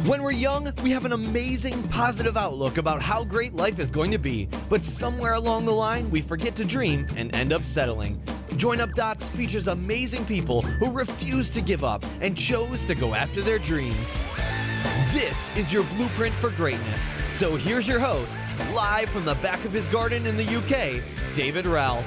When we're young, we have an amazing, positive outlook about how great life is going to be, but somewhere along the line, we forget to dream and end up settling. Join Up Dots features amazing people who refuse to give up and chose to go after their dreams. This is your blueprint for greatness. So here's your host, live from the back of his garden in the UK, David Ralph.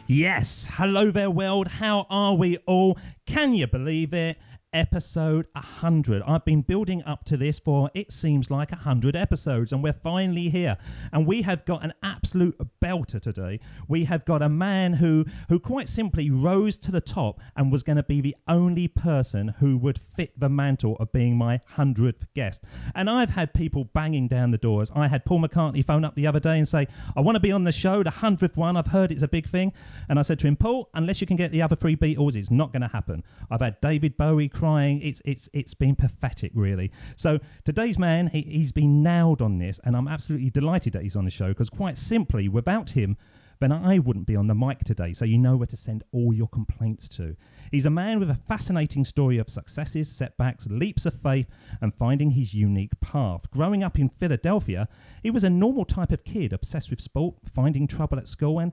Yes, hello there world, how are we all? Can you believe it? Episode 100. I've been building up to this for, it seems like 100 episodes, and we're finally here. And we have got an absolute belter today. We have got a man who quite simply rose to the top and was going to be the only person who would fit the mantle of being my 100th guest. And I've had people banging down the doors. I had Paul McCartney phone up the other day and say, I want to be on the show, the 100th one. I've heard it's a big thing. And I said to him, Paul, unless you can get the other three Beatles, it's not going to happen. I've had David Bowie crying. It's been pathetic, really. So today's man, he's been nailed on this, and I'm absolutely delighted that he's on the show, because quite simply, without him, then I wouldn't be on the mic today, so you know where to send all your complaints to. He's a man with a fascinating story of successes, setbacks, leaps of faith, and finding his unique path. Growing up in Philadelphia, he was a normal type of kid, obsessed with sport, finding trouble at school, and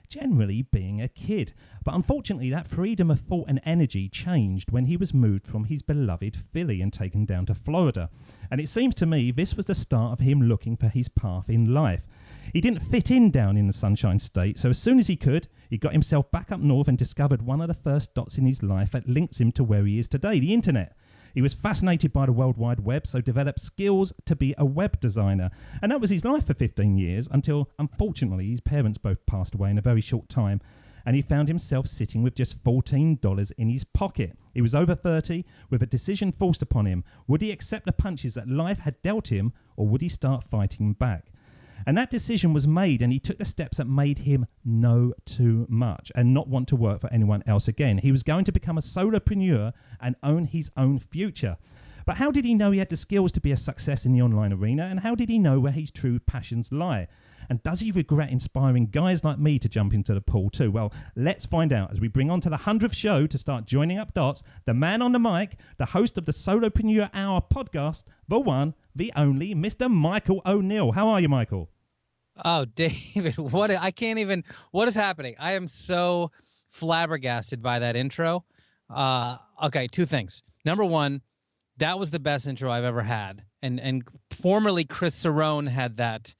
generally being a kid. But unfortunately, that freedom of thought and energy changed when he was moved from his beloved Philly and taken down to Florida. And it seems to me this was the start of him looking for his path in life. He didn't fit in down in the Sunshine State, so as soon as he could, he got himself back up north and discovered one of the first dots in his life that links him to where he is today, the internet. He was fascinated by the World Wide Web, so developed skills to be a web designer. And that was his life for 15 years until, unfortunately, his parents both passed away in a very short time, and he found himself sitting with just $14 in his pocket. He was over 30, with a decision forced upon him. Would he accept the punches that life had dealt him, or would he start fighting back? And that decision was made, and he took the steps that made him know too much and not want to work for anyone else again. He was going to become a solopreneur and own his own future. But how did he know he had the skills to be a success in the online arena? And how did he know where his true passions lie? And does he regret inspiring guys like me to jump into the pool too? Well, let's find out as we bring on to the 100th show to start joining up dots, the man on the mic, the host of the Solopreneur Hour podcast, the one, the only, Mr. Michael O'Neill. How are you, Michael? Oh, David, what is happening? I am so flabbergasted by that intro. Okay, two things. Number one, that was the best intro I've ever had. And formerly Chris Cerrone had that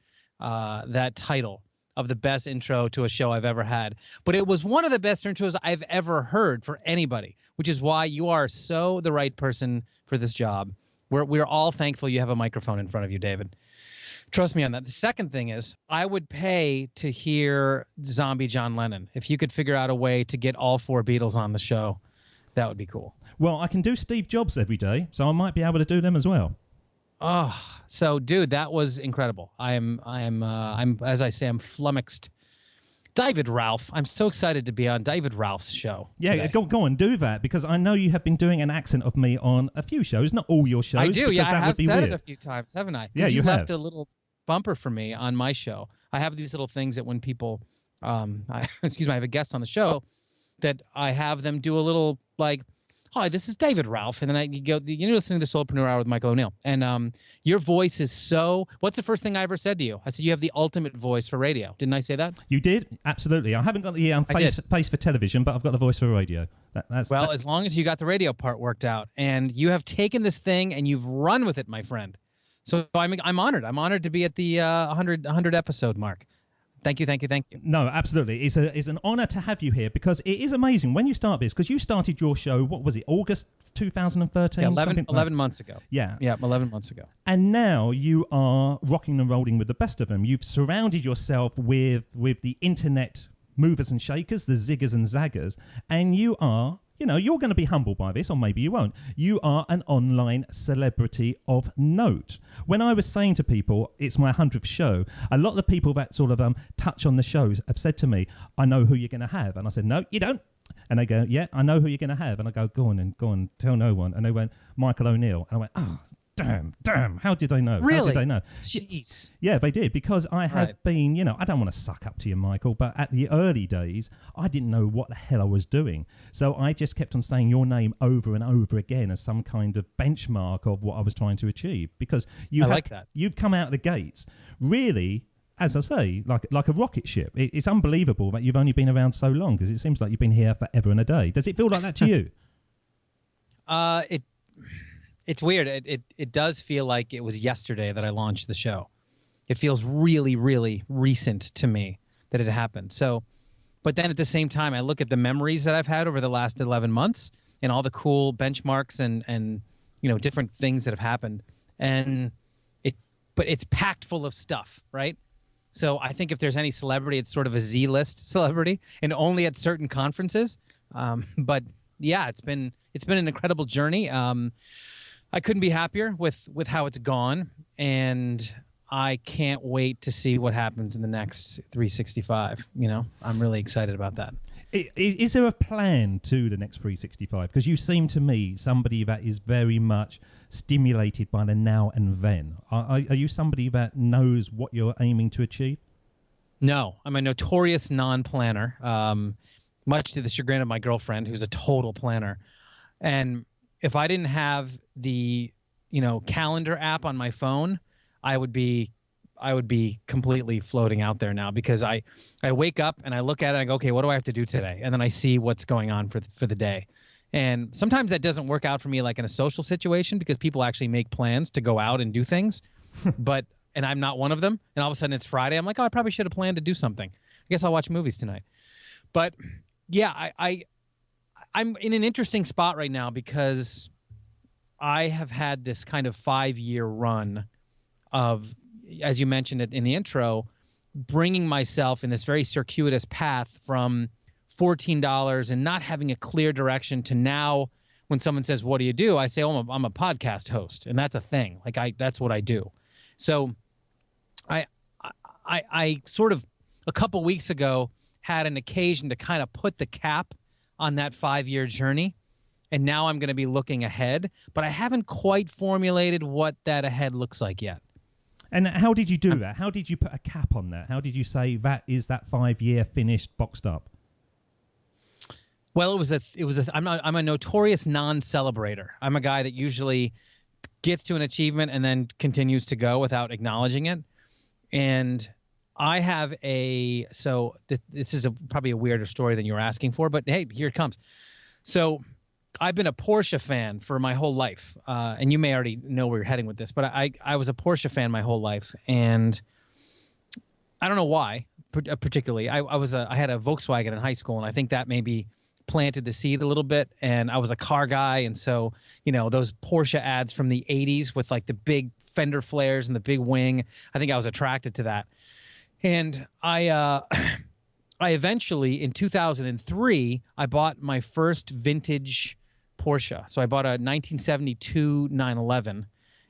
title of the best intro to a show I've ever had. But it was one of the best intros I've ever heard for anybody, which is why you are so the right person for this job. We're all thankful you have a microphone in front of you, David. Trust me on that. The second thing is, I would pay to hear Zombie John Lennon. If you could figure out a way to get all four Beatles on the show, that would be cool. Well, I can do Steve Jobs every day, so I might be able to do them as well. Oh, so dude, that was incredible. I'm as I say, I'm flummoxed. David Ralph, I'm so excited to be on David Ralph's show. Yeah, go and do that, because I know you have been doing an accent of me on a few shows, not all your shows. I do, yeah, I have said weird. it a few times, haven't I? Yeah, you left have. a little bumper for me on my show. I have these little things that when people, I have a guest on the show, that I have them do a little like, hi, this is David Ralph. And then you're listening to the Solopreneur Hour with Michael O'Neill. And your voice is so, what's the first thing I ever said to you? I said, you have the ultimate voice for radio. Didn't I say that? You did? Absolutely. I haven't got the face for television, but I've got the voice for radio. That's as long as you got the radio part worked out. And you have taken this thing and you've run with it, my friend. So I'm honored. I'm honored to be at the 100 episode mark. Thank you. No, absolutely. It's an honor to have you here, because it is amazing when you start this, because you started your show, what was it, August 2013? Yeah, 11 months ago. Yeah, 11 months ago. And now you are rocking and rolling with the best of them. You've surrounded yourself with the internet movers and shakers, the ziggers and zaggers, and you are... you're going to be humbled by this, or maybe you won't. You are an online celebrity of note. When I was saying to people, it's my 100th show, a lot of the people that sort of touch on the shows have said to me, I know who you're going to have. And I said, no, you don't. And they go, yeah, I know who you're going to have. And I go on, tell no one. And they went, Michael O'Neill. And I went, Damn. How did they know? Really? How did they know? Jeez. Yeah, they did, because I have Right. been, I don't want to suck up to you, Michael, but at the early days, I didn't know what the hell I was doing. So I just kept on saying your name over and over again as some kind of benchmark of what I was trying to achieve, because like that. You've come out of the gates really, as I say, like a rocket ship. It's unbelievable that you've only been around so long, because it seems like you've been here forever and a day. Does it feel like that to you? It's weird. It does feel like it was yesterday that I launched the show. It feels really, really recent to me that it happened. So, but then at the same time, I look at the memories that I've had over the last 11 months and all the cool benchmarks and different things that have happened. But it's packed full of stuff, right? So I think if there's any celebrity, it's sort of a Z-list celebrity, and only at certain conferences. But yeah, it's been an incredible journey. I couldn't be happier with how it's gone, and I can't wait to see what happens in the next 365. I'm really excited about that. Is there a plan to the next 365? Because you seem to me somebody that is very much stimulated by the now and then. Are you somebody that knows what you're aiming to achieve? No, I'm a notorious non-planner, much to the chagrin of my girlfriend, who's a total planner. And if I didn't have the, calendar app on my phone, I would be completely floating out there now, because I wake up and I look at it and I go, okay, what do I have to do today? And then I see what's going on for the day. And sometimes that doesn't work out for me, like in a social situation, because people actually make plans to go out and do things, and I'm not one of them. And all of a sudden it's Friday. I'm like, oh, I probably should have planned to do something. I guess I'll watch movies tonight. But yeah, I'm in an interesting spot right now, because I have had this kind of 5-year run of, as you mentioned it in the intro, bringing myself in this very circuitous path from $14 and not having a clear direction to now, when someone says, what do you do? I say, oh, I'm a podcast host. And that's a thing. That's what I do. So I sort of a couple weeks ago had an occasion to kind of put the cap on that 5-year journey. And now I'm going to be looking ahead, but I haven't quite formulated what that ahead looks like yet. And how did you do that? How did you put a cap on that? How did you say that is that 5-year finished, boxed up? Well, I'm a notorious non-celebrator. I'm a guy that usually gets to an achievement and then continues to go without acknowledging it. And I have so this is probably a weirder story than you were asking for, but hey, here it comes. So I've been a Porsche fan for my whole life. And you may already know where you're heading with this, but I was a Porsche fan my whole life. And I don't know why, particularly. I had a Volkswagen in high school, and I think that maybe planted the seed a little bit. And I was a car guy. And so, those Porsche ads from the 80s with like the big fender flares and the big wing, I think I was attracted to that. And I eventually, in 2003, I bought my first vintage Porsche. So I bought a 1972 911,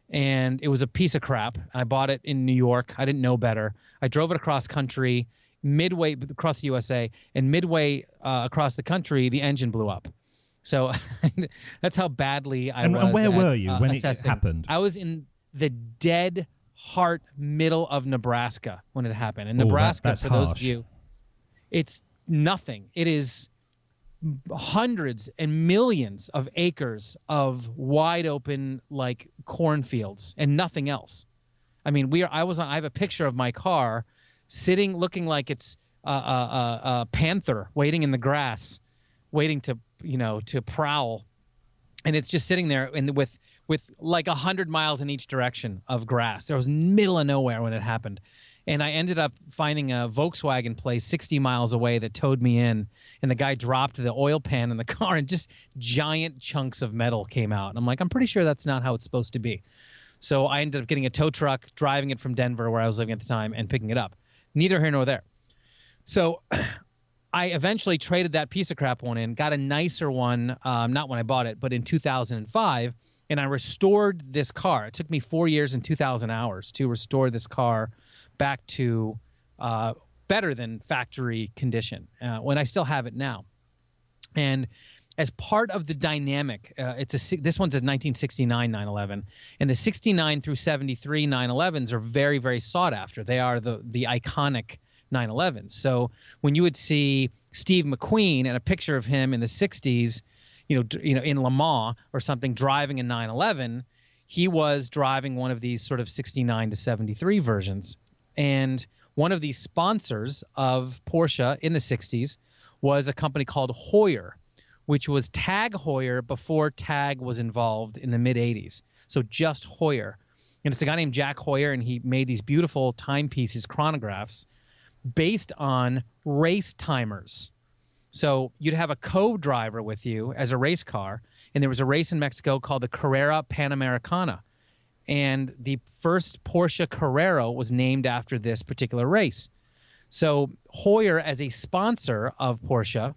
and it was a piece of crap. I bought it in New York. I didn't know better. I drove it across country, midway across the USA, and midway across the country, the engine blew up. So that's how badly I was. And where were you when assessing. it happened? I was in the dead heart middle of Nebraska when it happened. And Nebraska, for those of you, it's nothing. It is hundreds and millions of acres of wide open like cornfields and nothing else. I mean, I have a picture of my car sitting, looking like it's a panther waiting in the grass, waiting to prowl, and it's just sitting there with like 100 miles in each direction of grass. There was middle of nowhere when it happened. And I ended up finding a Volkswagen place 60 miles away that towed me in. And the guy dropped the oil pan in the car, and just giant chunks of metal came out. And I'm like, I'm pretty sure that's not how it's supposed to be. So I ended up getting a tow truck, driving it from Denver, where I was living at the time, and picking it up. Neither here nor there. So I eventually traded that piece of crap one in, got a nicer one, not when I bought it, but in 2005. And I restored this car. It took me 4 years and 2,000 hours to restore this car back to better than factory condition, when I still have it now. And as part of the dynamic, this one's a 1969 911, and the 69 through 73 911s are very, very sought after. They are the iconic 911s. So when you would see Steve McQueen and a picture of him in the 60s, in Le Mans or something, driving a 911, he was driving one of these sort of 69 to 73 versions. And one of these sponsors of Porsche in the 60s was a company called Heuer, which was Tag Heuer before Tag was involved in the mid-'80s. So just Heuer. And it's a guy named Jack Heuer, and he made these beautiful timepieces, chronographs, based on race timers. So you'd have a co-driver with you as a race car, and there was a race in Mexico called the Carrera Panamericana. And the first Porsche Carrera was named after this particular race. So Heuer, as a sponsor of Porsche,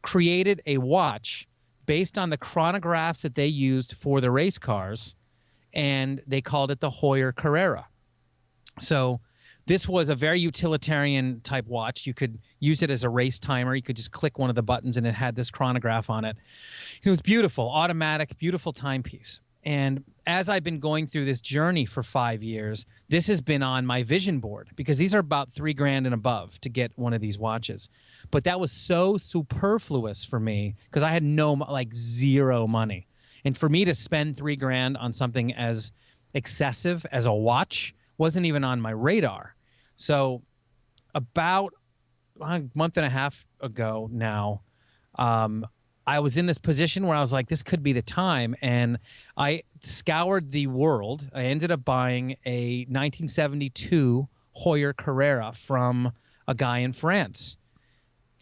created a watch based on the chronographs that they used for the race cars, and they called it the Heuer Carrera. So this was a very utilitarian type watch. You could use it as a race timer. You could just click one of the buttons and it had this chronograph on it. It was beautiful, automatic, beautiful timepiece. And as I've been going through this journey for 5 years, this has been on my vision board, because these are about $3,000 and above to get one of these watches. But that was so superfluous for me, because I had zero money. And for me to spend $3,000 on something as excessive as a watch wasn't even on my radar. So about a month and a half ago now, I was in this position where I was like, this could be the time. And I scoured the world. I ended up buying a 1972 Heuer Carrera from a guy in France.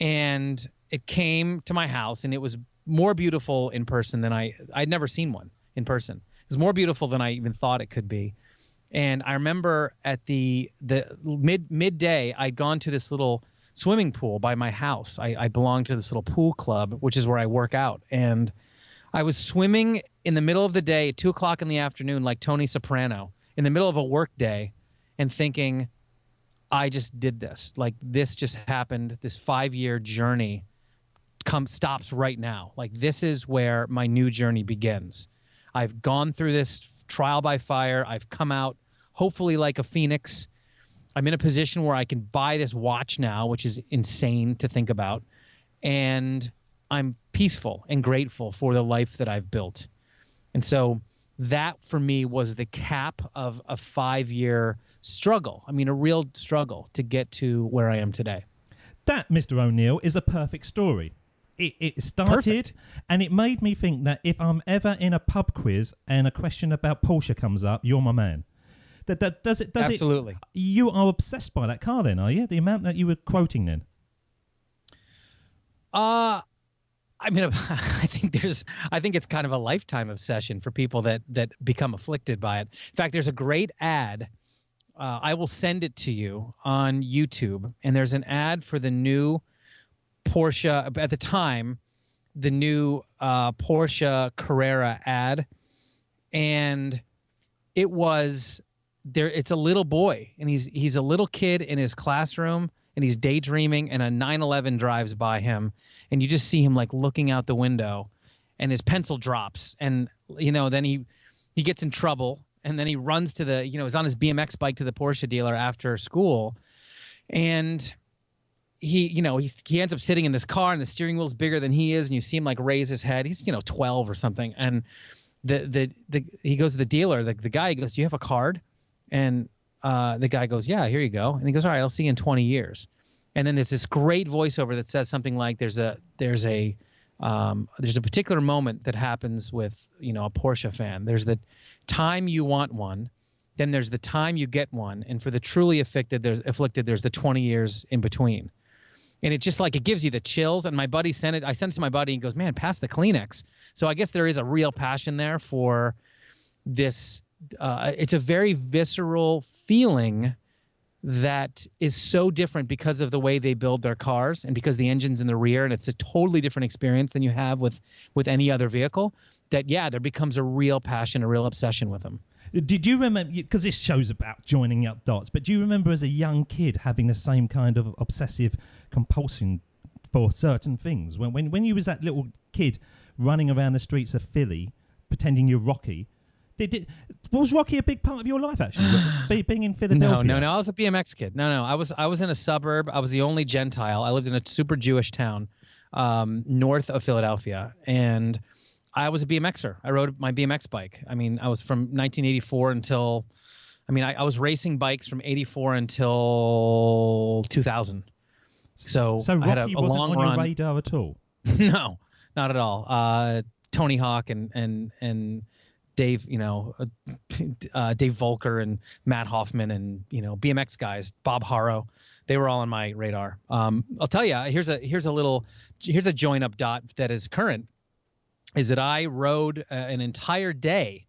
And it came to my house, and it was more beautiful in person than I'd never seen one in person. It was more beautiful than I even thought it could be. And I remember at the midday, I'd gone to this little swimming pool by my house. I belonged to this little pool club, which is where I work out. And I was swimming in the middle of the day at 2 o'clock in the afternoon, like Tony Soprano, in the middle of a work day, and thinking, I just did this. Like, this just happened. This 5-year journey stops right now. Like, this is where my new journey begins. I've gone through this trial by fire. I've come out hopefully like a phoenix. I'm in a position where I can buy this watch now, which is insane to think about. And I'm peaceful and grateful for the life that I've built. And so that for me was the cap of a 5-year struggle. I mean, a real struggle to get to where I am today. That, Mr. O'Neill, is a perfect story. It started, perfect. And it made me think that if I'm ever in a pub quiz and a question about Porsche comes up, you're my man. Does it? Absolutely. You are obsessed by that car then, are you? The amount that you were quoting then? I mean, I think it's kind of a lifetime obsession for people that become afflicted by it. In fact, there's a great ad. I will send it to you on YouTube, and there's an ad for the new Porsche, at the time, the new Porsche Carrera ad, and it was there. It's a little boy, and he's a little kid in his classroom, and he's daydreaming, and a 911 drives by him, and you just see him like looking out the window, and his pencil drops, and then he gets in trouble, and then he runs to he's on his BMX bike to the Porsche dealer after school, and he ends up sitting in this car, and the steering wheel's bigger than he is, and you see him like raise his head. He's 12 or something, and he goes to the dealer. The guy goes, "Do you have a card?" And the guy goes, "Yeah, here you go." And he goes, "All right, I'll see you in 20 years." And then there's this great voiceover that says something like, "There's a particular moment that happens with a Porsche fan. There's the time you want one, then there's the time you get one, and for the truly afflicted, there's the 20 years in between." And it just it gives you the chills. And my buddy I sent it to my buddy, and he goes, "Man, pass the Kleenex." So I guess there is a real passion there for this. It's a very visceral feeling that is so different because of the way they build their cars and because the engine's in the rear, and it's a totally different experience than you have with any other vehicle, that, yeah, there becomes a real passion, a real obsession with them. Did you remember, because this show's about joining up dots, but do you remember as a young kid having the same kind of obsessive compulsion for certain things. When you was that little kid running around the streets of Philly, pretending you're Rocky, was Rocky a big part of your life actually? Being in Philadelphia? No. I was a BMX kid. No. I was in a suburb. I was the only Gentile. I lived in a super Jewish town north of Philadelphia, and I was a BMXer. I rode my BMX bike. I mean, I was from 1984 until, I was racing bikes from 84 until 2000. So Rocky I had a wasn't long on run. your radar at all? No, not at all. Tony Hawk and Dave, Dave Volker and Matt Hoffman and, BMX guys, Bob Harrow, they were all on my radar. I'll tell you, here's a join up dot that is current, is that I rode an entire day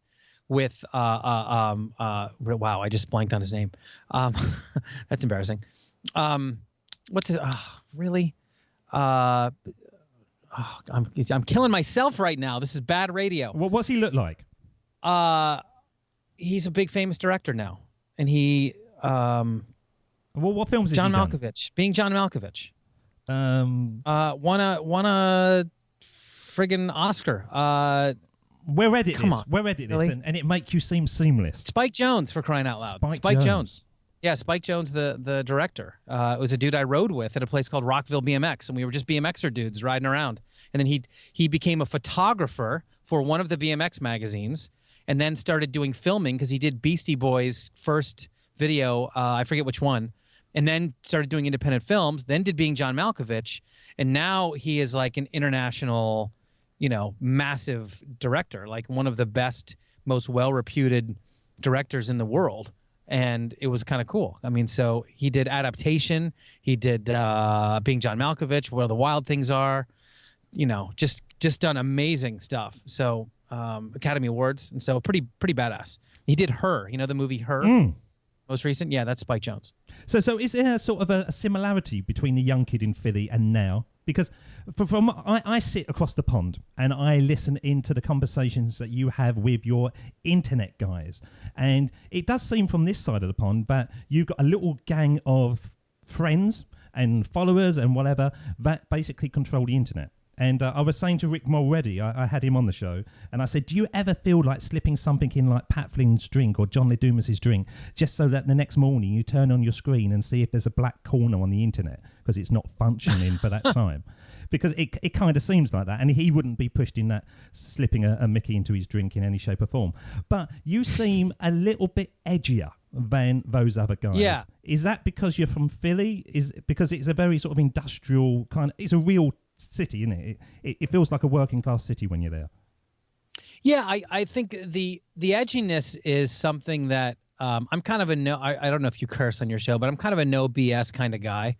with, wow, I just blanked on his name. That's embarrassing. What's it? Really? I'm killing myself right now. This is bad radio. What's he look like? He's a big famous director now, and he what films has John he done? Malkovich, being John Malkovich, won a friggin' Oscar. We'll edit come this. on. We'll edit Really? this, and it make you seem seamless. Spike Jonze, for crying out loud. Spike Jonze. Yeah, Spike Jonze, the director. It was a dude I rode with at a place called Rockville BMX, and we were just BMXer dudes riding around. And then he became a photographer for one of the BMX magazines, and then started doing filming because he did Beastie Boys' first video, I forget which one, and then started doing independent films, then did Being John Malkovich, and now he is like an international, massive director, like one of the best, most well-reputed directors in the world. And it was kind of cool. So he did Adaptation, he did Being John Malkovich, Where the Wild Things Are, just done amazing stuff. So Academy Awards, and so pretty badass. He did Her, the movie Her, most recent. Yeah, that's Spike Jonze. So is there sort of a similarity between the young kid in Philly and now? Because I sit across the pond and I listen into the conversations that you have with your internet guys, and it does seem from this side of the pond that you've got a little gang of friends and followers and whatever that basically control the internet. And I was saying to Rick Mulready, I had him on the show, and I said, do you ever feel like slipping something in like Pat Flynn's drink or John Dumas's drink, just so that the next morning you turn on your screen and see if there's a black corner on the internet because it's not functioning for that time? Because it kind of seems like that, and he wouldn't be pushed in that, slipping a Mickey into his drink in any shape or form. But you seem a little bit edgier than those other guys. Yeah. Is that because you're from Philly? Because it's a very sort of industrial kind of, it's a real city, isn't it? It feels like a working class city when you're there. Yeah, I think the edginess is something that I'm kind of I don't know if you curse on your show, but I'm kind of a no BS kind of guy,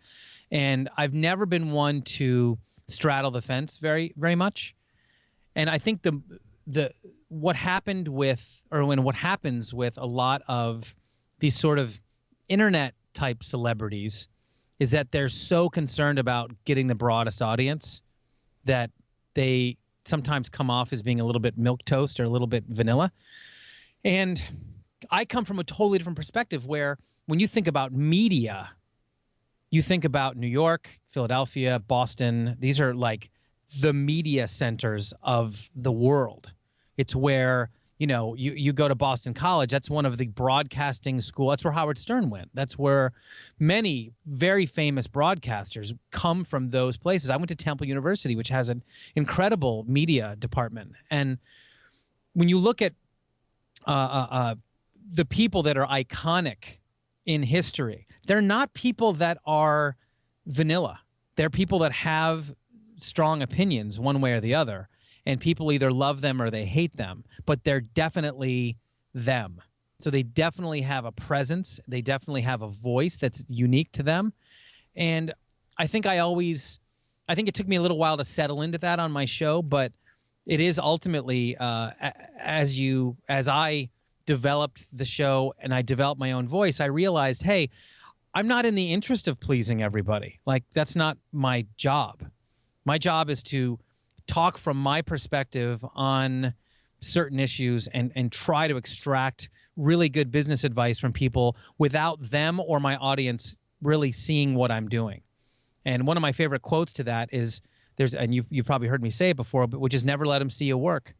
and I've never been one to straddle the fence very much. And I think what happens with a lot of these sort of internet type celebrities is that they're so concerned about getting the broadest audience that they sometimes come off as being a little bit milquetoast or a little bit vanilla. And I come from a totally different perspective where when you think about media, you think about New York, Philadelphia, Boston. These are like the media centers of the world. It's where, you go to Boston College. That's one of the broadcasting school. That's where Howard Stern went. That's where many very famous broadcasters come from those places. I went to Temple University, which has an incredible media department. And when you look at the people that are iconic in history, they're not people that are vanilla. They're people that have strong opinions one way or the other. And people either love them or they hate them, but they're definitely them. So they definitely have a presence. They definitely have a voice that's unique to them. And I think it took me a little while to settle into that on my show, but it is ultimately, as I developed the show and I developed my own voice, I realized, hey, I'm not in the interest of pleasing everybody. Like, that's not my job. My job is to talk from my perspective on certain issues and try to extract really good business advice from people without them or my audience really seeing what I'm doing. And one of my favorite quotes to that is and you probably heard me say it before, but which is never let him see you work.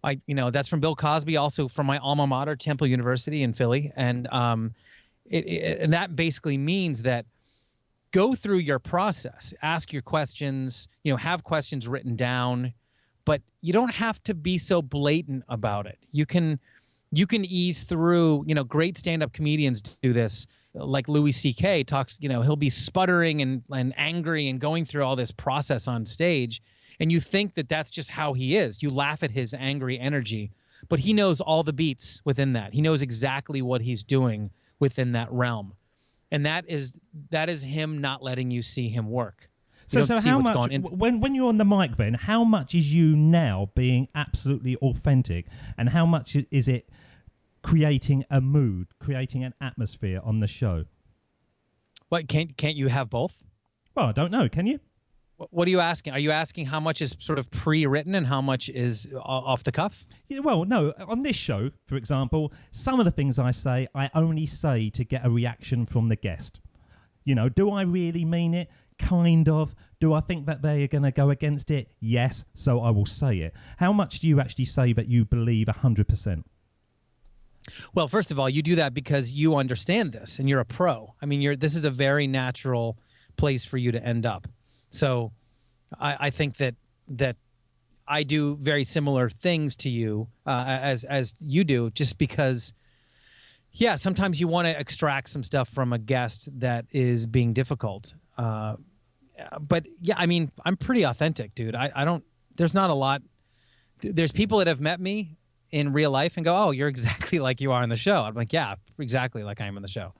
That's from Bill Cosby, also from my alma mater, Temple University in Philly. And and that basically means that go through your process, ask your questions, have questions written down, but you don't have to be so blatant about it. You can ease through, great stand-up comedians do this. Like Louis C.K. talks, he'll be sputtering and angry and going through all this process on stage. And you think that that's just how he is. You laugh at his angry energy, but he knows all the beats within that. He knows exactly what he's doing within that realm. And that is him not letting you see him work. So how much, when you're on the mic then, how much is you now being absolutely authentic, and how much is it creating a mood, creating an atmosphere on the show? What, can't you have both? Well, I don't know. Can you? What are you asking? Are you asking how much is sort of pre-written and how much is off the cuff? Yeah, well, no. On this show, for example, some of the things I say, I only say to get a reaction from the guest. Do I really mean it? Kind of. Do I think that they are going to go against it? Yes, so I will say it. How much do you actually say that you believe 100%? Well, first of all, you do that because you understand this and you're a pro. I mean, this is a very natural place for you to end up. So I think that I do very similar things to you as you do, just because, yeah, sometimes you want to extract some stuff from a guest that is being difficult. But yeah, I mean, I'm pretty authentic, dude. There's not a lot. There's people that have met me in real life and go, oh, you're exactly like you are on the show. I'm like, yeah, exactly like I am on the show.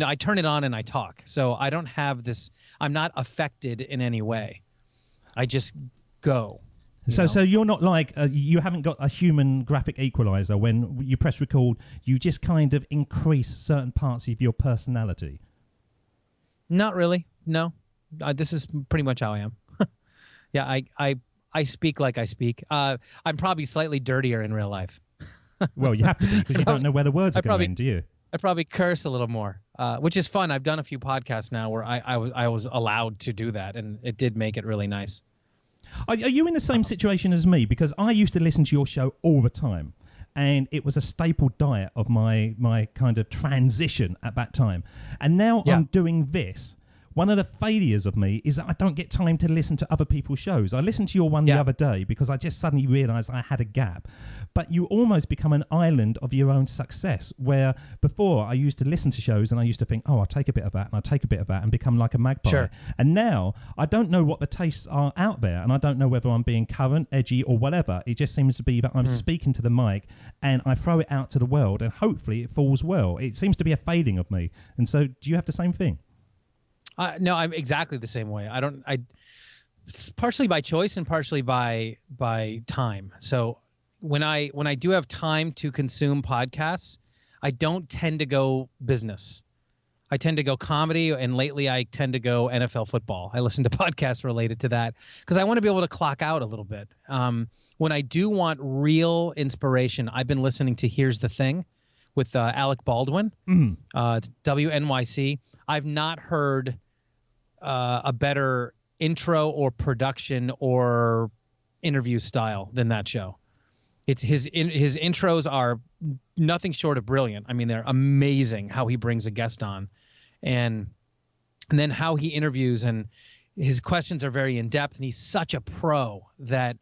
I turn it on and I talk. So I don't have this, I'm not affected in any way. I just go. So you're not like, you haven't got a human graphic equalizer when you press record, you just kind of increase certain parts of your personality? Not really, no. This is pretty much how I am. Yeah, I speak like I speak. I'm probably slightly dirtier in real life. Well, you have to be, because you don't know where the words are going to end, do you? I probably curse a little more, which is fun. I've done a few podcasts now where I was allowed to do that, and it did make it really nice. Are you in the same situation as me? Because I used to listen to your show all the time, and it was a staple diet of my kind of transition at that time. And now I'm doing this. One of the failures of me is that I don't get time to listen to other people's shows. I listened to your one the other day because I just suddenly realized I had a gap. But you almost become an island of your own success, where before I used to listen to shows and I used to think, oh, I'll take a bit of that and I'll take a bit of that and become like a magpie. Sure. And now I don't know what the tastes are out there, and I don't know whether I'm being current, edgy, or whatever. It just seems to be that I'm speaking to the mic and I throw it out to the world, and hopefully it falls well. It seems to be a failing of me. And so do you have the same thing? No, I'm exactly the same way. Partially by choice and partially by time. So when I do have time to consume podcasts, I don't tend to go business. I tend to go comedy, and lately I tend to go NFL football. I listen to podcasts related to that because I want to be able to clock out a little bit. When I do want real inspiration, I've been listening to Here's the Thing with Alec Baldwin. It's WNYC. I've not heard a better intro or production or interview style than that show. It's his intros are nothing short of brilliant. I mean, they're amazing how he brings a guest on, and then how he interviews, and his questions are very in depth, and he's such a pro that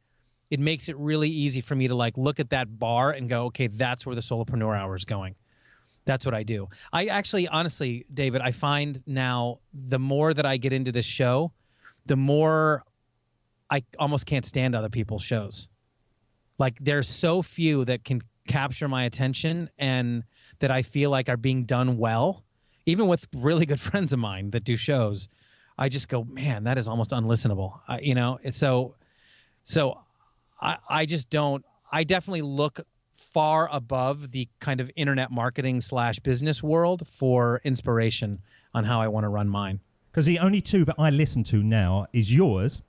it makes it really easy for me to like look at that bar and go, okay, that's where the Solopreneur Hour is going. That's what I do. I actually, honestly, David, I find now the more that I get into this show, the more I almost can't stand other people's shows. Like, there's so few that can capture my attention and that I feel like are being done well. Even with really good friends of mine that do shows, I just go, man, that is almost unlistenable. So I just don't. I definitely look far above the kind of internet marketing / business world for inspiration on how I want to run mine. Because the only two that I listen to now is yours.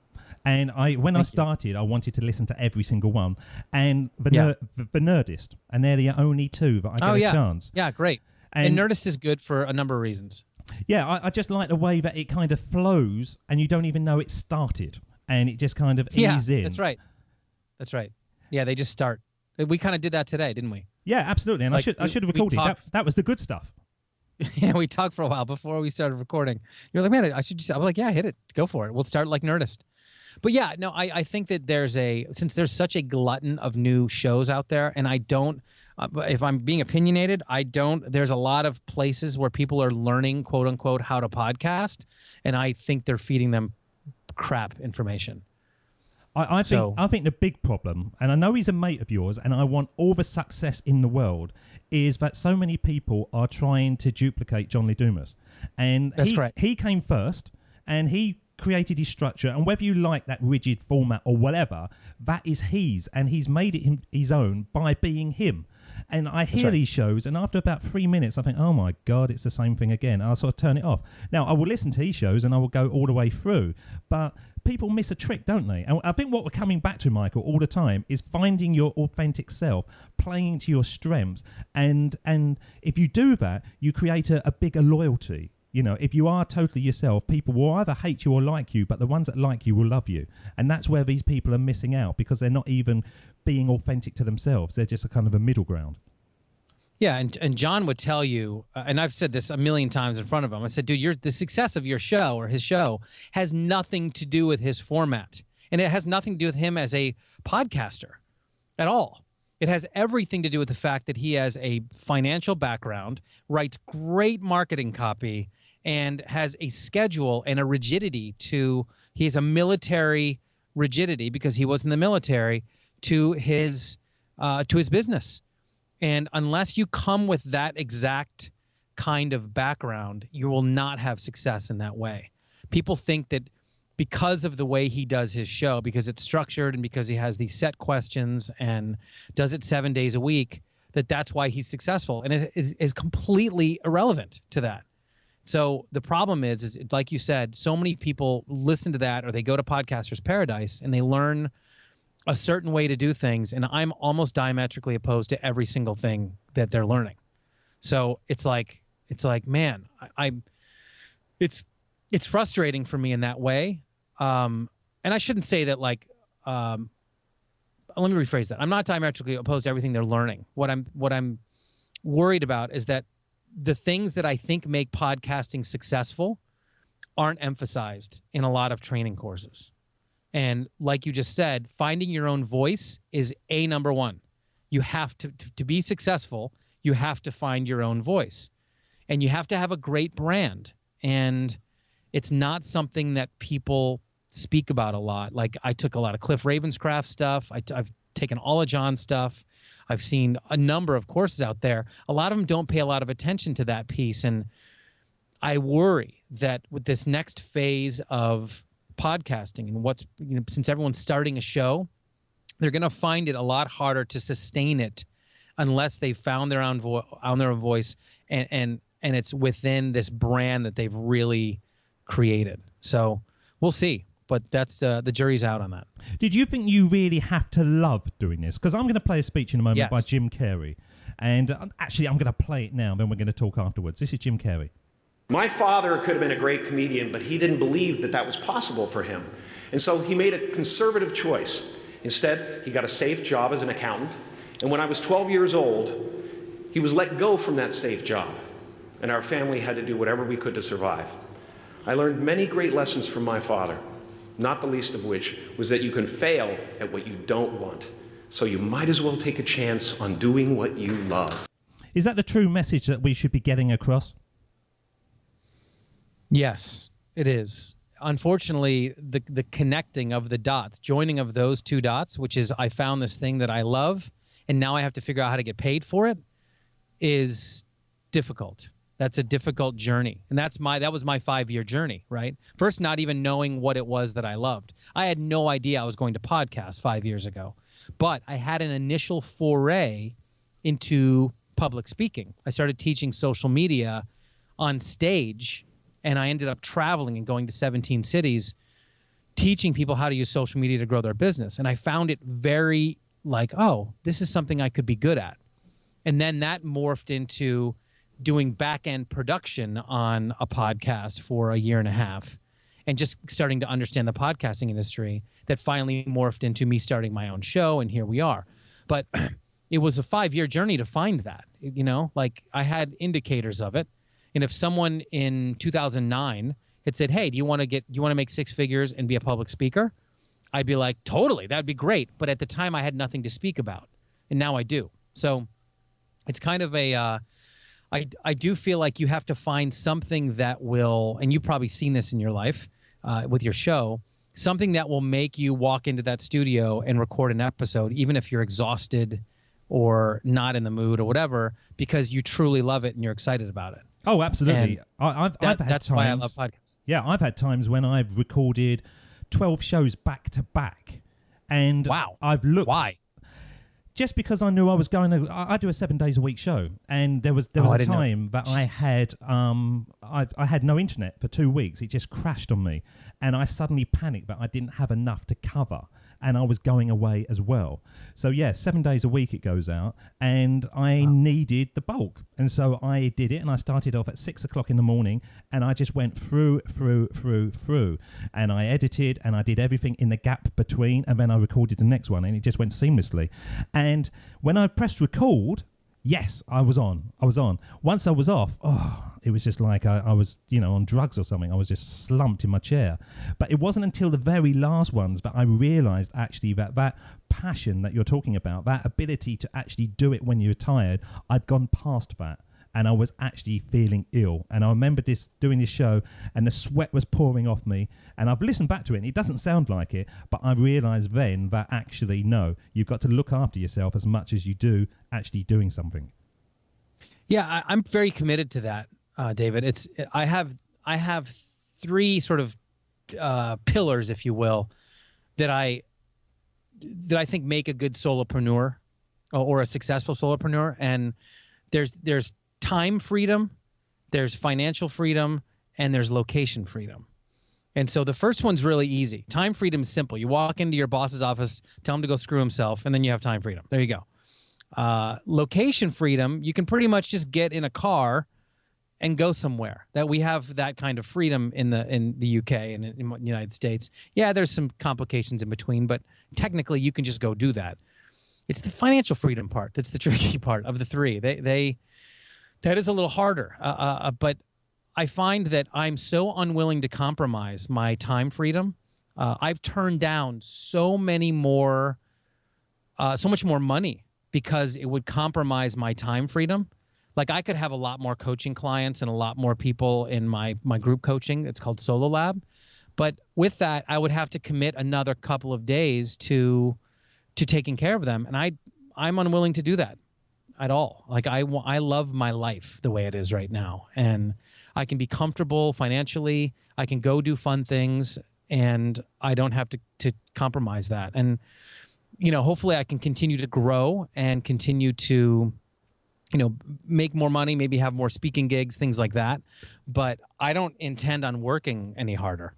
And when I started, I wanted to listen to every single one. And the Nerdist. And they're the only two that I get a chance. Yeah, great. And Nerdist is good for a number of reasons. Yeah, I just like the way that it kind of flows and you don't even know it started, and it just kind of eases in. That's right. That's right. Yeah, they just start. We kind of did that today, didn't we? Yeah, absolutely. And I should have recorded that was the good stuff. Yeah, we talked for a while before we started recording. You're like, man, I should just. I was like, yeah, hit it, go for it. We'll start like Nerdist. But yeah, no, I think that since there's such a glutton of new shows out there, and I don't. If I'm being opinionated, there's a lot of places where people are learning, quote unquote, how to podcast, and I think they're feeding them crap information. I think the big problem, and I know he's a mate of yours, and I want all the success in the world, is that so many people are trying to duplicate John Lee Dumas. And that's correct. He came first, and he created his structure, and whether you like that rigid format or whatever, that is his, and he's made it his own by being him. And I hear these shows, and after about 3 minutes, I think, oh my God, it's the same thing again. I'll sort of turn it off. Now, I will listen to these shows, and I will go all the way through. But people miss a trick, don't they? And I think what we're coming back to, Michael, all the time is finding your authentic self, playing to your strengths. And if you do that, you create a bigger loyalty. You know, if you are totally yourself, people will either hate you or like you, but the ones that like you will love you. And that's where these people are missing out, because they're not even being authentic to themselves. They're just a kind of a middle ground. Yeah, and John would tell you, and I've said this a million times in front of him, I said, dude, the success of your show or his show has nothing to do with his format. And it has nothing to do with him as a podcaster at all. It has everything to do with the fact that he has a financial background, writes great marketing copy, and has a schedule and a rigidity he has a military rigidity because he was in the military to his business. And unless you come with that exact kind of background, you will not have success in that way. People think that because of the way he does his show, because it's structured and because he has these set questions and does it 7 days a week, that's why he's successful. And it is completely irrelevant to that. So the problem is like you said, so many people listen to that, or they go to Podcaster's Paradise and they learn a certain way to do things, and I'm almost diametrically opposed to every single thing that they're learning. So it's like, man, it's frustrating for me in that way. And I shouldn't say that let me rephrase that. I'm not diametrically opposed to everything they're learning. What I'm worried about is that the things that I think make podcasting successful aren't emphasized in a lot of training courses. And like you just said, finding your own voice is number one. You have to be successful, you have to find your own voice. And you have to have a great brand. And it's not something that people speak about a lot. Like, I took a lot of Cliff Ravenscraft stuff. I've taken all of John's stuff. I've seen a number of courses out there. A lot of them don't pay a lot of attention to that piece. And I worry that with this next phase of podcasting and since everyone's starting a show, they're going to find it a lot harder to sustain it unless they found their own voice and it's within this brand that they've really created. So we'll see, but that's the jury's out on that. Did you think you really have to love doing this? Because I'm going to play a speech in a moment Yes. by Jim Carrey, and actually I'm going to play it now, then we're going to talk afterwards. This is Jim Carrey. My father could have been a great comedian, but he didn't believe that was possible for him. And so he made a conservative choice. Instead, he got a safe job as an accountant. And when I was 12 years old, he was let go from that safe job. And our family had to do whatever we could to survive. I learned many great lessons from my father, not the least of which was that you can fail at what you don't want. So you might as well take a chance on doing what you love. Is that the true message that we should be getting across? Yes, it is. Unfortunately, the connecting of the dots, joining of those two dots, which is I found this thing that I love, and now I have to figure out how to get paid for it, is difficult. That's a difficult journey. And that was my 5-year journey, right? First, not even knowing what it was that I loved. I had no idea I was going to podcast 5 years ago, but I had an initial foray into public speaking. I started teaching social media on stage, and I ended up traveling and going to 17 cities, teaching people how to use social media to grow their business. And I found it very like, oh, this is something I could be good at. And then that morphed into doing back-end production on a podcast for a year and a half and just starting to understand the podcasting industry that finally morphed into me starting my own show, and here we are. But it was a 5-year journey to find that, you know, like I had indicators of it. And if someone in 2009 had said, hey, do you want to make 6 figures and be a public speaker? I'd be like, totally, that'd be great. But at the time I had nothing to speak about, and now I do. So it's kind of a, I do feel like you have to find something that will, and you've probably seen this in your life with your show, something that will make you walk into that studio and record an episode, even if you're exhausted or not in the mood or whatever, because you truly love it and you're excited about it. Oh, absolutely. I've had that's times, why I love podcasts. Yeah, I've had times when I've recorded 12 shows back to back. And wow. I've looked. Why? Just because I knew I was going to, I do a 7 days a week show, and there was a time that I had, I had no internet for 2 weeks. It just crashed on me, and I suddenly panicked that I didn't have enough to cover, and I was going away as well. So yeah, 7 days a week it goes out, and I needed the bulk, and so I did it, and I started off at 6 o'clock in the morning, and I just went through, and I edited, and I did everything in the gap between, and then I recorded the next one, and it just went seamlessly. And when I pressed record, yes, I was on. Once I was off, it was just like I was, on drugs or something. I was just slumped in my chair. But it wasn't until the very last ones that I realized actually that passion that you're talking about, that ability to actually do it when you're tired, I'd gone past that. And I was actually feeling ill. And I remember doing this show, and the sweat was pouring off me. And I've listened back to it, and it doesn't sound like it, but I realized then that actually, no, you've got to look after yourself as much as you do actually doing something. Yeah, I'm very committed to that, David. I have 3 sort of pillars, if you will, that I think make a good solopreneur or a successful solopreneur. And there's time freedom, there's financial freedom, and there's location freedom. And so the first one's really easy. Time freedom is simple. You walk into your boss's office, tell him to go screw himself, and then you have time freedom. There you go. Location freedom, you can pretty much just get in a car and go somewhere. That we have that kind of freedom in the UK and in the United States. Yeah, there's some complications in between, but technically you can just go do that. It's the financial freedom part that's the tricky part of the 3. That is a little harder, but I find that I'm so unwilling to compromise my time freedom. I've turned down so much more money because it would compromise my time freedom. Like I could have a lot more coaching clients and a lot more people in my group coaching. It's called Solo Lab. But with that, I would have to commit another couple of days to taking care of them. And I'm unwilling to do that at all. Like I love my life the way it is right now. And I can be comfortable financially. I can go do fun things, and I don't have to compromise that. And, hopefully I can continue to grow and continue to, make more money, maybe have more speaking gigs, things like that. But I don't intend on working any harder.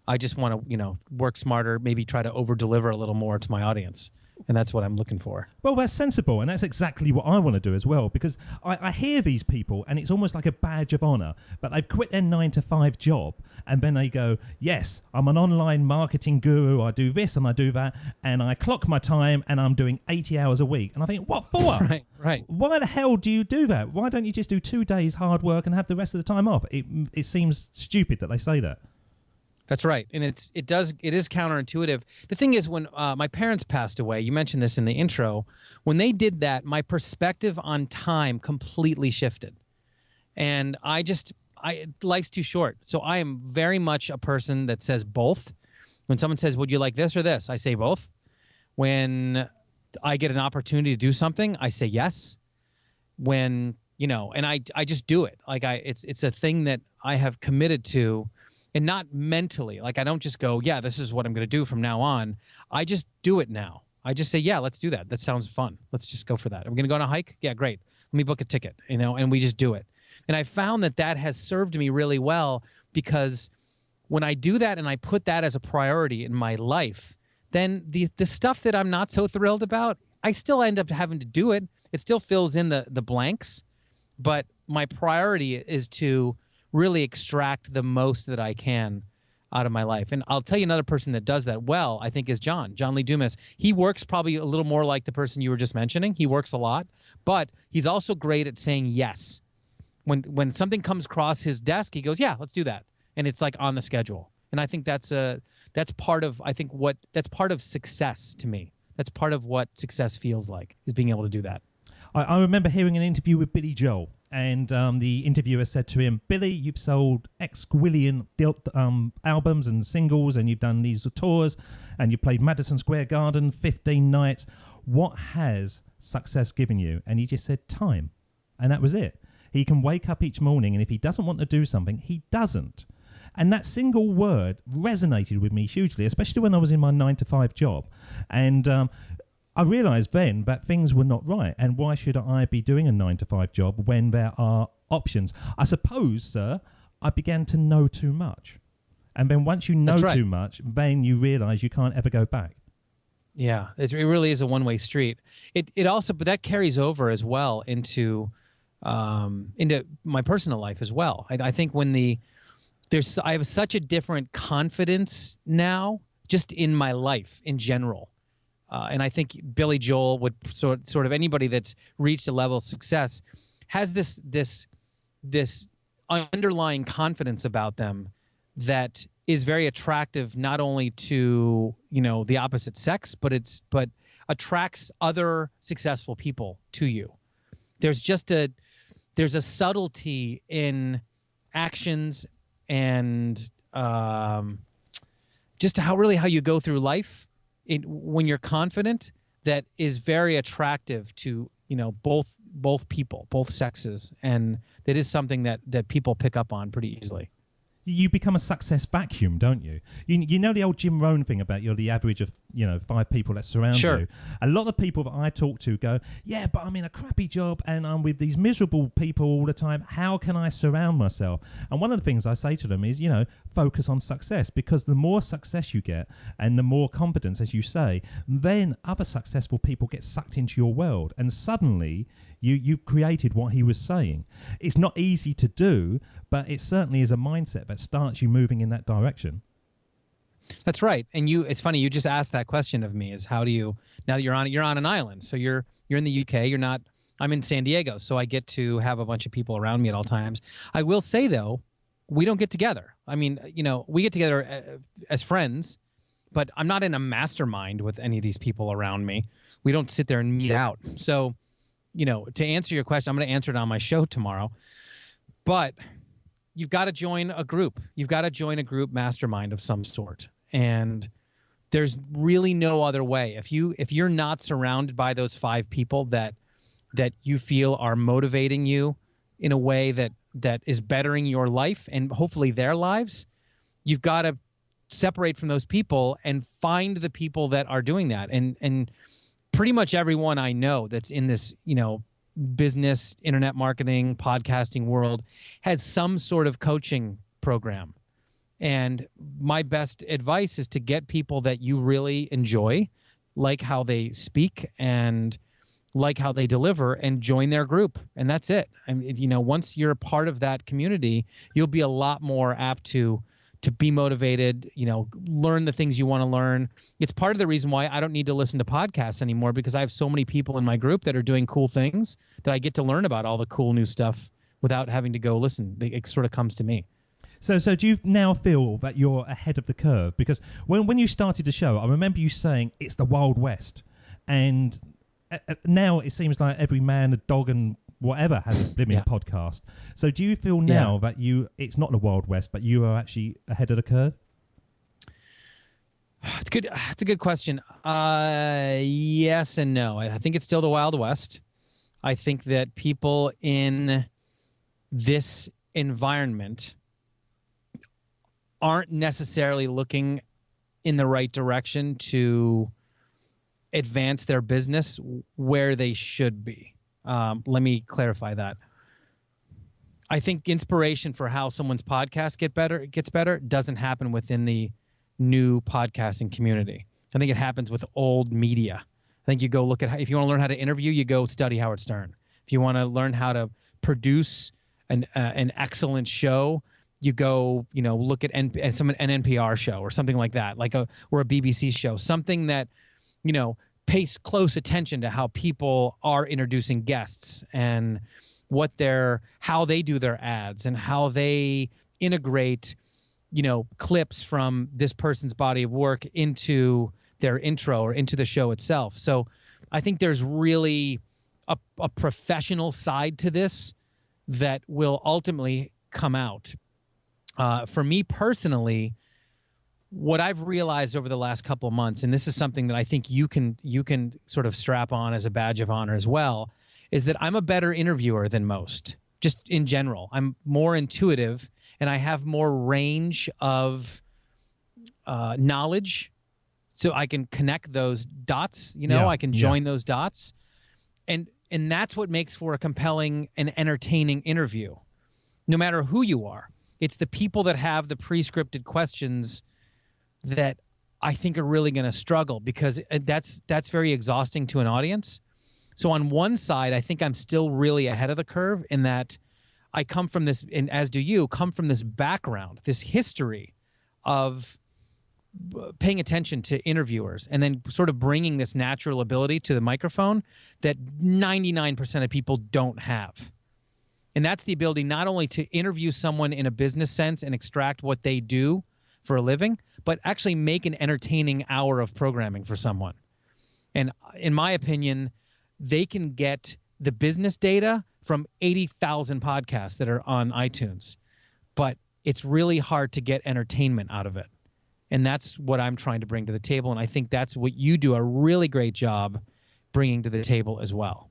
I just want to, work smarter, maybe try to over-deliver a little more to my audience. And that's what I'm looking for. Well, that's sensible, and that's exactly what I want to do as well, because I hear these people, and it's almost like a badge of honor, but they've quit their 9-to-5 job, and then they go, yes, I'm an online marketing guru, I do this and I do that, and I clock my time, and I'm doing 80 hours a week. And I think, what for? Right. Why the hell do you do that? Why don't you just do 2 days hard work and have the rest of the time off? It seems stupid that they say that. That's right. And it is counterintuitive. The thing is, when my parents passed away, you mentioned this in the intro, when they did that, my perspective on time completely shifted. And life's too short. So I am very much a person that says both. When someone says, would you like this or this? I say both. When I get an opportunity to do something, I say yes. When, and I just do it. Like it's a thing that I have committed to. And not mentally. Like, I don't just go, yeah, this is what I'm going to do from now on. I just do it now. I just say, yeah, let's do that. That sounds fun. Let's just go for that. Are we going to go on a hike? Yeah, great. Let me book a ticket, and we just do it. And I found that has served me really well, because when I do that and I put that as a priority in my life, then the stuff that I'm not so thrilled about, I still end up having to do it. It still fills in the blanks, but my priority is to really extract the most that I can out of my life. And I'll tell you another person that does that well, I think, is John Lee Dumas. He works probably a little more like the person you were just mentioning. He works a lot, but he's also great at saying yes. When something comes across his desk, he goes, yeah, let's do that. And it's like on the schedule. And I think that's part of success to me. That's part of what success feels like, is being able to do that. I remember hearing an interview with Billy Joel, and the interviewer said to him, Billy, you've sold X quillion albums and singles, and you've done these tours, and you played Madison Square Garden 15 nights. What has success given you? And he just said time. And that was it. He can wake up each morning, and if he doesn't want to do something, he doesn't. And that single word resonated with me hugely, especially when I was in my 9-to-5 job. And I realised then that things were not right. And why should I be doing a 9-to-5 job when there are options? I suppose, sir, I began to know too much. And then once you know too much, then you realise you can't ever go back. Yeah, it really is a one-way street. It also, but that carries over as well into my personal life as well. I think I have such a different confidence now, just in my life in general. And I think Billy Joel would sort of anybody that's reached a level of success has this underlying confidence about them that is very attractive, not only to, the opposite sex, but attracts other successful people to you. There's a subtlety in actions and just how you go through life when you're confident, that is very attractive to both people, both sexes, and that is something that people pick up on pretty easily. You become a success vacuum, don't you? You know the old Jim Rohn thing about you're the average of 5 people that surround you. A lot of people that I talk to go, yeah, but I'm in a crappy job and I'm with these miserable people all the time. How can I surround myself? And one of the things I say to them is, focus on success, because the more success you get and the more confidence, as you say, then other successful people get sucked into your world, and suddenly you've created what he was saying. It's not easy to do, but it certainly is a mindset that starts you moving in that direction. That's right. And it's funny, you just asked that question of me, is how do you, now that you're on an island, so you're in the UK, I'm in San Diego, so I get to have a bunch of people around me at all times. I will say though, we don't get together. I mean, we get together as friends, but I'm not in a mastermind with any of these people around me. We don't sit there and meet out. So, to answer your question, I'm going to answer it on my show tomorrow, but you've got to join a group. You've got to join a group mastermind of some sort. And there's really no other way. If you're not surrounded by those 5 people that you feel are motivating you in a way that is bettering your life and hopefully their lives, you've got to separate from those people and find the people that are doing that. And pretty much everyone I know that's in this, business, internet marketing, podcasting world has some sort of coaching program. And my best advice is to get people that you really enjoy, like how they speak and like how they deliver, and join their group. And that's it. I mean, once you're a part of that community, you'll be a lot more apt to be motivated, learn the things you want to learn. It's part of the reason why I don't need to listen to podcasts anymore, because I have so many people in my group that are doing cool things that I get to learn about all the cool new stuff without having to go listen. It sort of comes to me. So do you now feel that you're ahead of the curve? Because when you started the show, I remember you saying it's the Wild West. And now it seems like every man, a dog and whatever has a blimmin' podcast. So do you feel now that it's not the Wild West, but you are actually ahead of the curve? It's good. It's a good question. Yes and no. I think it's still the Wild West. I think that people in this environment aren't necessarily looking in the right direction to advance their business where they should be. Let me clarify that. I think inspiration for how someone's podcast gets better doesn't happen within the new podcasting community. I think it happens with old media. I think you go look at if you want to learn how to interview, you go study Howard Stern. If you want to learn how to produce an excellent show, you go, look at an NPR show or something like that, or a BBC show, something that, pays close attention to how people are introducing guests and how they do their ads and how they integrate, clips from this person's body of work into their intro or into the show itself. So I think there's really a professional side to this that will ultimately come out. For me personally, what I've realized over the last couple of months, and this is something that I think you can sort of strap on as a badge of honor as well, is that I'm a better interviewer than most, just in general. I'm more intuitive and I have more range of knowledge, so I can connect those dots, I can join those dots. And that's what makes for a compelling and entertaining interview, no matter who you are. It's the people that have the pre-scripted questions that I think are really going to struggle, because that's very exhausting to an audience. So on one side, I think I'm still really ahead of the curve in that I come from this, and as do you, come from this background, this history of paying attention to interviewers and then sort of bringing this natural ability to the microphone that 99% of people don't have. And that's the ability not only to interview someone in a business sense and extract what they do for a living, but actually make an entertaining hour of programming for someone. And in my opinion, they can get the business data from 80,000 podcasts that are on iTunes, but it's really hard to get entertainment out of it. And that's what I'm trying to bring to the table. And I think that's what you do a really great job bringing to the table as well.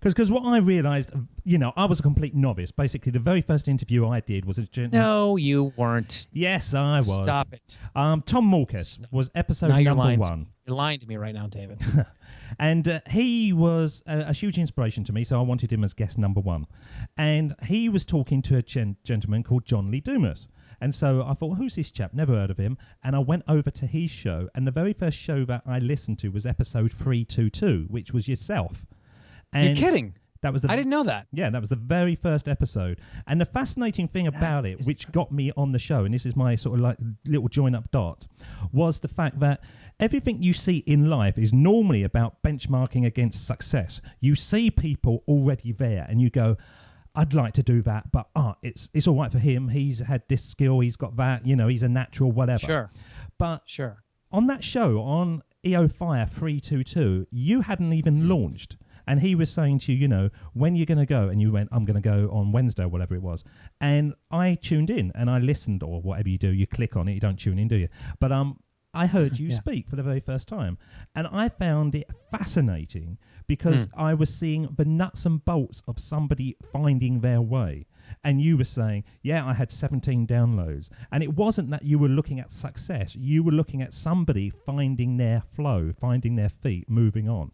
Because what I realized, I was a complete novice. Basically, the very first interview I did was a No, you weren't. Yes, I was. Stop it. Tom Morcus was episode number 1. You're lying to me right now, David. And he was a huge inspiration to me, so I wanted him as guest number 1. And he was talking to a gentleman called John Lee Dumas. And so I thought, well, who's this chap? Never heard of him. And I went over to his show, and the very first show that I listened to was episode 322, which was yourself. And you're kidding. That was I didn't know that. Yeah, that was the very first episode. And the fascinating thing about it, which got me on the show, and this is my sort of like little join-up dot, was the fact that everything you see in life is normally about benchmarking against success. You see people already there, and you go, I'd like to do that, but it's all right for him. He's had this skill, he's got that, he's a natural, whatever. Sure. But on that show, on EO Fire 322, you hadn't even launched. And he was saying to you, when you're going to go? And you went, I'm going to go on Wednesday, whatever it was. And I tuned in and I listened, or whatever you do. You click on it, you don't tune in, do you? But I heard you speak for the very first time. And I found it fascinating because I was seeing the nuts and bolts of somebody finding their way. And you were saying, yeah, I had 17 downloads. And it wasn't that you were looking at success. You were looking at somebody finding their flow, finding their feet, moving on.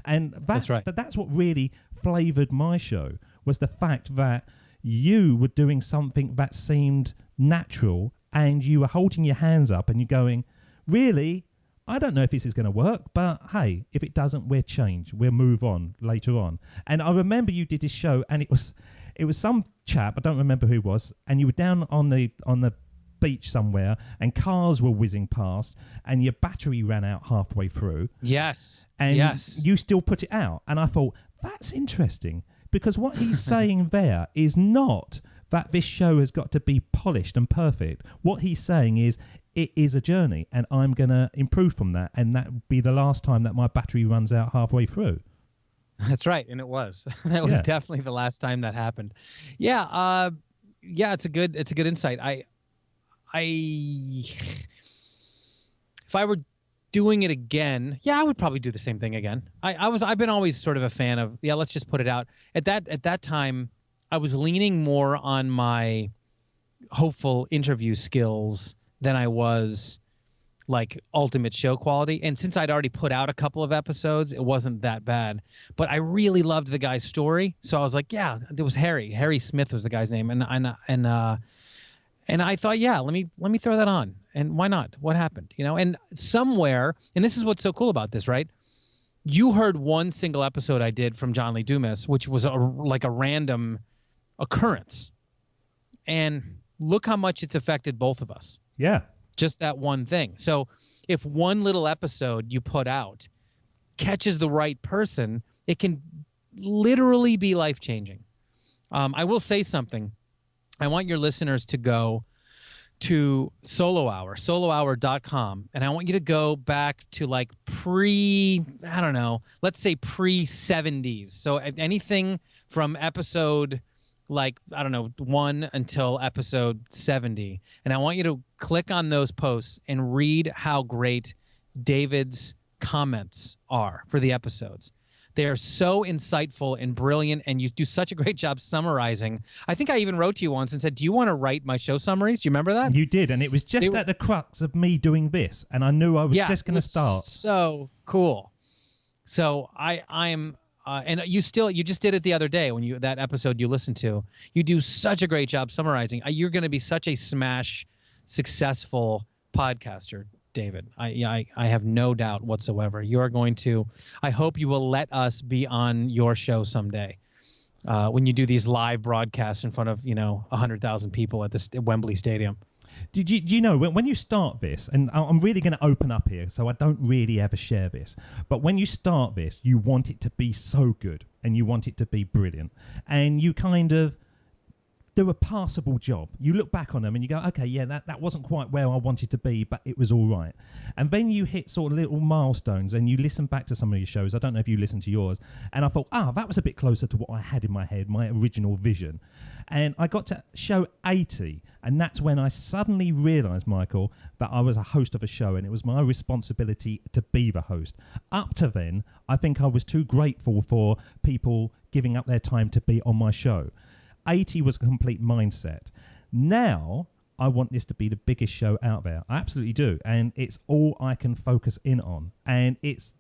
And that's right. That's what really flavored my show, was the fact that you were doing something that seemed natural, and you were holding your hands up and you're going, really? I don't know if this is going to work, but hey, if it doesn't, we'll change. We'll move on later on. And I remember you did this show, and it was some chap, I don't remember who it was, and you were down on the beach somewhere, and cars were whizzing past, and your battery ran out halfway through. Yes. And you still put it out. And I thought, that's interesting, because what he's saying there is not that this show has got to be polished and perfect. What he's saying is, it is a journey, and I'm going to improve from that, and that will be the last time that my battery runs out halfway through. That's right, and it was. That was definitely the last time that happened. Yeah, it's a good insight. If I were doing it again, I would probably do the same thing again. I've been always sort of a fan of, let's just put it out. At that time, I was leaning more on my hopeful interview skills than I was like ultimate show quality. And since I'd already put out a couple of episodes, it wasn't that bad. But I really loved the guy's story, so I was like, there was Harry Smith was the guy's name, and I thought, let me throw that on. And why not? What happened? And somewhere, and this is what's so cool about this, right? you heard one single episode I did from John Lee Dumas, which was like a random occurrence. And look how much it's affected both of us. Yeah. Just that one thing. So if one little episode you put out catches the right person, it can literally be life-changing. I will say something. I want your listeners to go to Solo Hour, solohour.com, and I want you to go back to like let's say pre-70s. So anything from episode 1 until episode 70. And I want you to click on those posts and read how great David's comments are for the episodes. They are so insightful and brilliant, and you do such a great job summarizing. I think I even wrote to you once and said, do you want to write my show summaries? Do you remember that? You did, and it was just at the crux of me doing this, and I knew I was just going to start. So cool. So I'm and you just did it the other day when that episode you listened to. You do such a great job summarizing. You're going to be such a smash successful podcaster, David. I have no doubt whatsoever. You are going to. I hope you will let us be on your show someday when you do these live broadcasts in front of 100,000 people at Wembley Stadium. Do you know when you start this, and I'm really going to open up here, so I don't really ever share this, but when you start this, you want it to be so good and you want it to be brilliant, and you kind of do a passable job. You look back on them and you go, okay, yeah, that wasn't quite where I wanted to be, but it was all right. And then you hit sort of little milestones and you listen back to some of your shows. I don't know if you listened to yours. And I thought, that was a bit closer to what I had in my head, my original vision. And I got to show 80. And that's when I suddenly realized, Michael, that I was a host of a show and it was my responsibility to be the host. Up to then, I think I was too grateful for people giving up their time to be on my show. 80 was a complete mindset. Now, I want this to be the biggest show out there. I absolutely do. And it's all I can focus in on. And it's,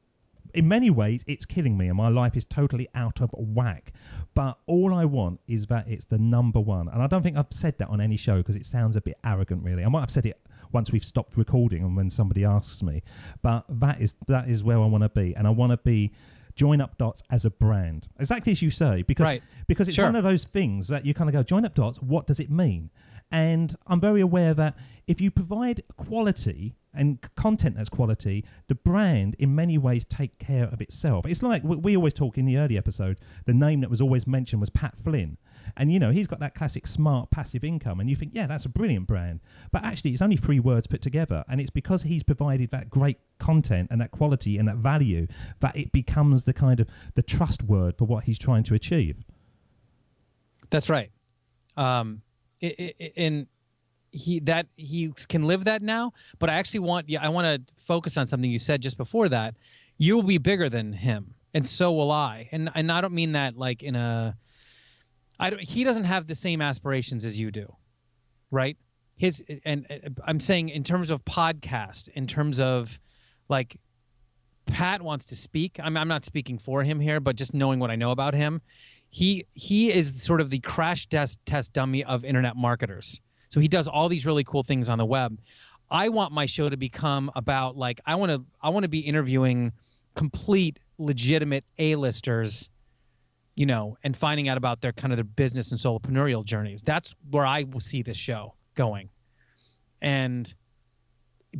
in many ways, it's killing me and my life is totally out of whack. But all I want is that it's the number one. And I don't think I've said that on any show because it sounds a bit arrogant, really. I might have said it once we've stopped recording and when somebody asks me. But that is where I want to be. And I want to be Join Up Dots as a brand, exactly as you say, because it's one of those things that you kind of go, Join Up Dots, what does it mean? And I'm very aware that if you provide quality and content that's quality, the brand in many ways take care of itself. It's like we always talk in the early episode, the name that was always mentioned was Pat Flynn. And, he's got that classic smart passive income. And you think, yeah, that's a brilliant brand. But actually, it's only 3 words put together. And it's because he's provided that great content and that quality and that value that it becomes the kind of the trust word for what he's trying to achieve. That's right. And he can live that now. But I actually want to focus on something you said just before that. You will be bigger than him. And so will I. And I don't mean that like in a... he doesn't have the same aspirations as you do, right? And I'm saying in terms of podcast, in terms of like Pat wants to speak. I'm not speaking for him here, but just knowing what I know about him, he is sort of the crash test dummy of internet marketers. So he does all these really cool things on the web. I want my show to become about like I want to be interviewing complete legitimate A-listers, and finding out about their kind of their business and solopreneurial journeys. That's where I will see this show going. And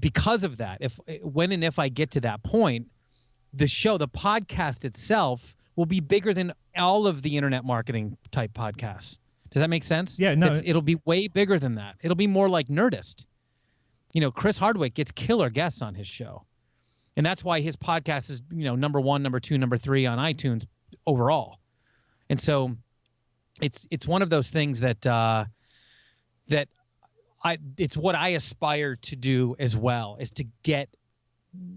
because of that, when and if I get to that point, the podcast itself will be bigger than all of the internet marketing type podcasts. Does that make sense? Yeah, no. It'll be way bigger than that. It'll be more like Nerdist. Chris Hardwick gets killer guests on his show. And that's why his podcast is, number 1, number 2, number 3 on iTunes overall. And so it's one of those things that it's what I aspire to do as well, is to get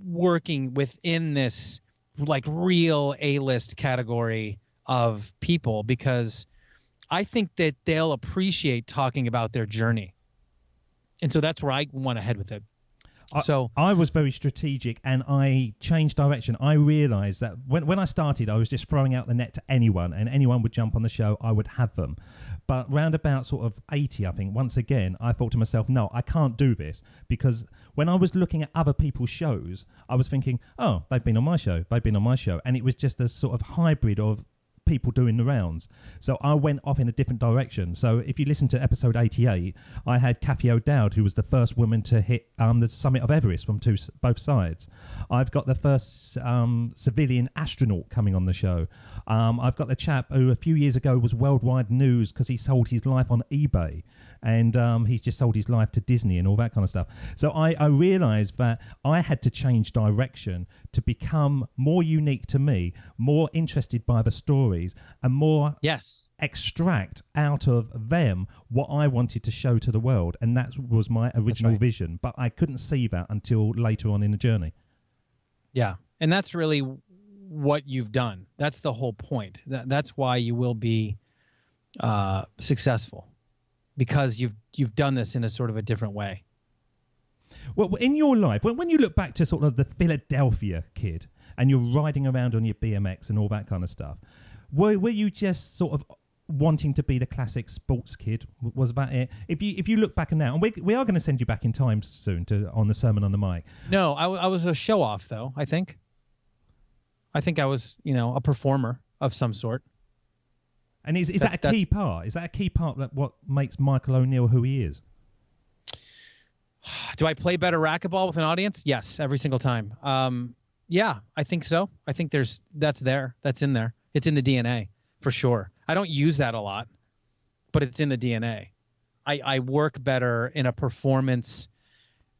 working within this like real A-list category of people, because I think that they'll appreciate talking about their journey. And so that's where I want to head with it. I was very strategic and I changed direction. I realized that when I started, I was just throwing out the net to anyone, and anyone would jump on the show, I would have them. But round about sort of 80, I think, once again, I thought to myself, no, I can't do this, because when I was looking at other people's shows, I was thinking, oh, they've been on my show, and it was just a sort of hybrid of people doing the rounds. So I went off in a different direction. So if you listen to episode 88, I had Kathy O'Dowd, who was the first woman to hit the summit of Everest from both sides. I've got the first civilian astronaut coming on the show. I've got the chap who a few years ago was worldwide news because he sold his life on eBay, and he's just sold his life to Disney and all that kind of stuff. So I realized that I had to change direction to become more unique to me, more interested by the stories, and more extract out of them what I wanted to show to the world. And that was my original vision. But I couldn't see that until later on in the journey. Yeah. And that's really what you've done. That's the whole point. That's why you will be successful, because you've done this in a sort of a different way. Well, in your life, when you look back to sort of the Philadelphia kid and you're riding around on your BMX and all that kind of stuff, were you just sort of wanting to be the classic sports kid? Was that it? If you look back now, and we are going to send you back in time soon on the Sermon on the Mic. No, I was a show off though. I think I was, a performer of some sort. And is that a key part? Is that a key part that what makes Michael O'Neill who he is? Do I play better racquetball with an audience? Yes, every single time. Yeah, I think so. I think that's in there. It's in the DNA for sure. I don't use that a lot, but it's in the DNA. I work better in a performance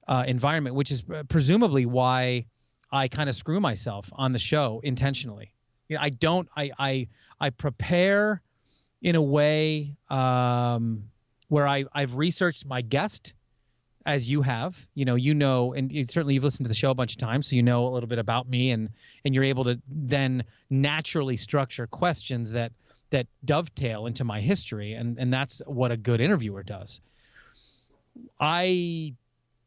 environment, which is presumably why I kind of screw myself on the show intentionally. I prepare in a way where I've researched my guest, as you have, and certainly you've listened to the show a bunch of times, so you know a little bit about me, and you're able to then naturally structure questions that dovetail into my history, and that's what a good interviewer does. I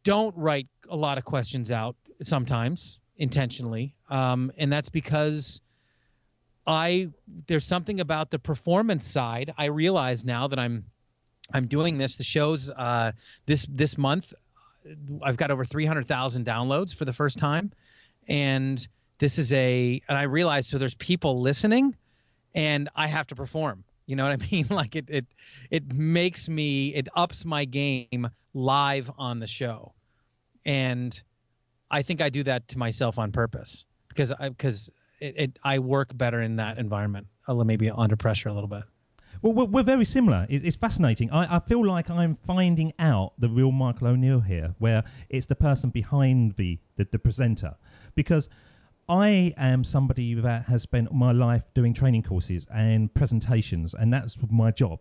don't write a lot of questions out sometimes intentionally, and that's because there's something about the performance side. I realize now that I'm doing this. The show's this month, I've got over 300,000 downloads for the first time, and and I realized, so there's people listening, and I have to perform. You know what I mean? Like it ups my game live on the show, and I think I do that to myself on purpose because I work better in that environment, maybe under pressure a little bit. Well, we're very similar. It's fascinating. I feel like I'm finding out the real Michael O'Neill here, where it's the person behind the presenter. Because I am somebody that has spent my life doing training courses and presentations, and that's my job.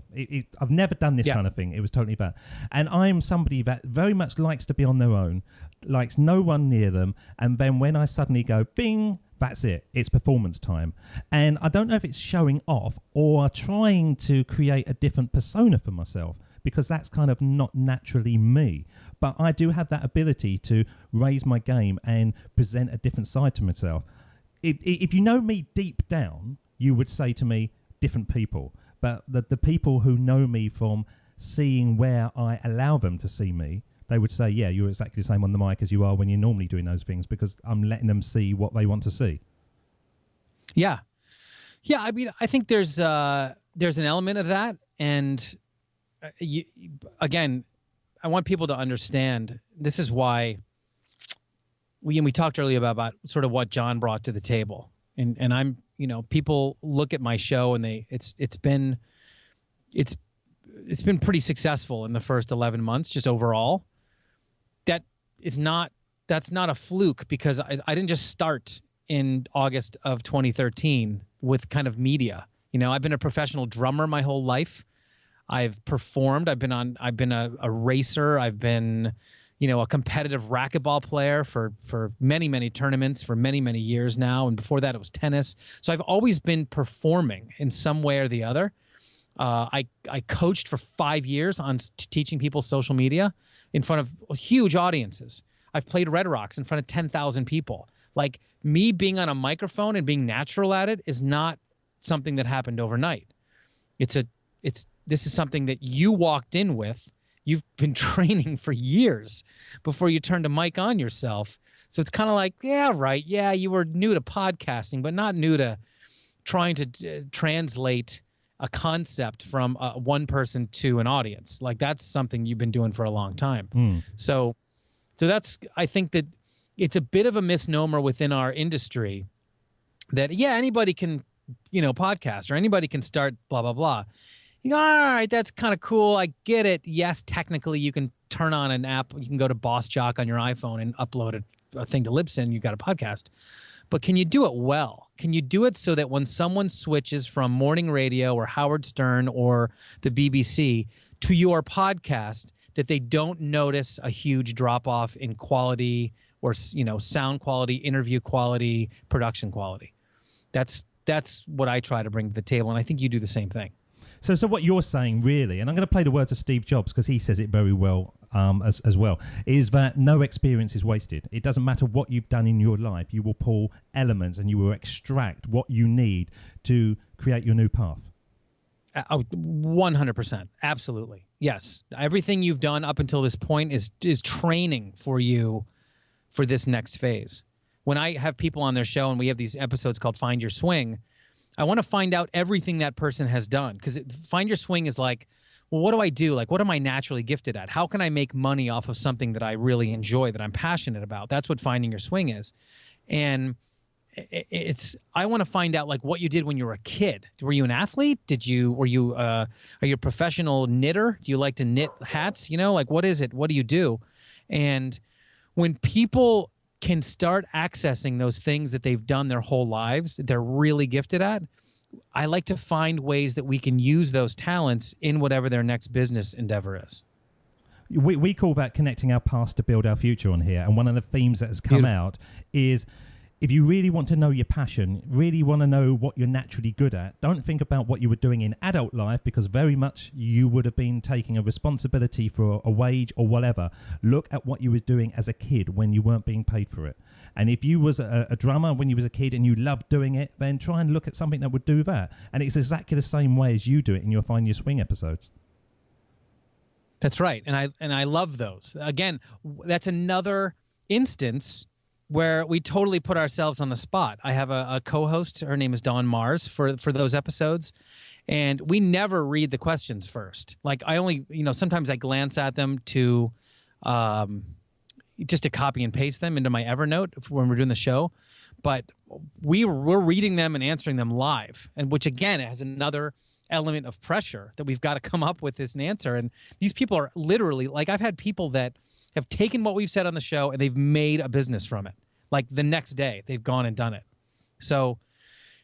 I've never done this kind of thing. It was totally bad. And I'm somebody that very much likes to be on their own, likes no one near them, and then when I suddenly go, bing, that's it. It's performance time. And I don't know if it's showing off or trying to create a different persona for myself, because that's kind of not naturally me. But I do have that ability to raise my game and present a different side to myself. If you know me deep down, you would say to me, different people. But the people who know me from seeing where I allow them to see me, they would say, yeah, you're exactly the same on the mic as you are when you're normally doing those things, because I'm letting them see what they want to see. Yeah. Yeah, I mean, I think there's an element of that. And again, I want people to understand, this is why we talked earlier about sort of what John brought to the table. And I'm, people look at my show and it's been pretty successful in the first 11 months, just overall. That's not a fluke, because I didn't just start in August of 2013 with kind of media. I've been a professional drummer my whole life. I've performed. I've been a racer. I've been, a competitive racquetball player for many, many tournaments for many, many years now. And before that, it was tennis. So I've always been performing in some way or the other. I coached for 5 years on teaching people social media in front of huge audiences. I've played Red Rocks in front of 10,000 people. Like, me being on a microphone and being natural at it is not something that happened overnight. This is something that you walked in with. You've been training for years before you turned a mic on yourself. So it's kind of like, yeah, right. Yeah, you were new to podcasting, but not new to trying to translate a concept from one person to an audience. Like, that's something you've been doing for a long time. So that's, I think that it's a bit of a misnomer within our industry that, yeah, anybody can, podcast, or anybody can start blah, blah, blah. You go, all right, that's kind of cool. I get it. Yes, technically you can turn on an app. You can go to Boss Jock on your iPhone and upload a thing to Libsyn. You've got a podcast. But can you do it well? Can you do it so that when someone switches from morning radio or Howard Stern or the BBC to your podcast, that they don't notice a huge drop-off in quality or, sound quality, interview quality, production quality? That's what I try to bring to the table, and I think you do the same thing. So what you're saying, really, and I'm going to play the words of Steve Jobs because he says it very well as well, is that no experience is wasted. It doesn't matter what you've done in your life. You will pull elements and you will extract what you need to create your new path. 100%. Absolutely. Yes. Everything you've done up until this point is training for you for this next phase. When I have people on their show and we have these episodes called Find Your Swing, I want to find out everything that person has done, because Find Your Swing is like, well, what do I do? Like, what am I naturally gifted at? How can I make money off of something that I really enjoy, that I'm passionate about? That's what Finding Your Swing is. And I want to find out, like, what you did when you were a kid. Were you an athlete? Are you a professional knitter? Do you like to knit hats? Like, what is it? What do you do? And when people can start accessing those things that they've done their whole lives, that they're really gifted at, I like to find ways that we can use those talents in whatever their next business endeavor is. We call that connecting our past to build our future on here. And one of the themes that has come out is, if you really want to know your passion, really want to know what you're naturally good at, don't think about what you were doing in adult life, because very much you would have been taking a responsibility for a wage or whatever. Look at what you was doing as a kid when you weren't being paid for it. And if you was a drummer when you was a kid and you loved doing it, then try and look at something that would do that. And it's exactly the same way as you do it in your Find Your Swing episodes. That's right. And I love those. Again, that's another instance where we totally put ourselves on the spot. I have a co-host. Her name is Dawn Mars for those episodes. And we never read the questions first. Like, I only, sometimes I glance at them to just to copy and paste them into my Evernote when we're doing the show. But we're reading them and answering them live, and which, again, has another element of pressure that we've got to come up with an answer. And these people are literally, like, I've had people that have taken what we've said on the show and they've made a business from it. Like, the next day they've gone and done it. So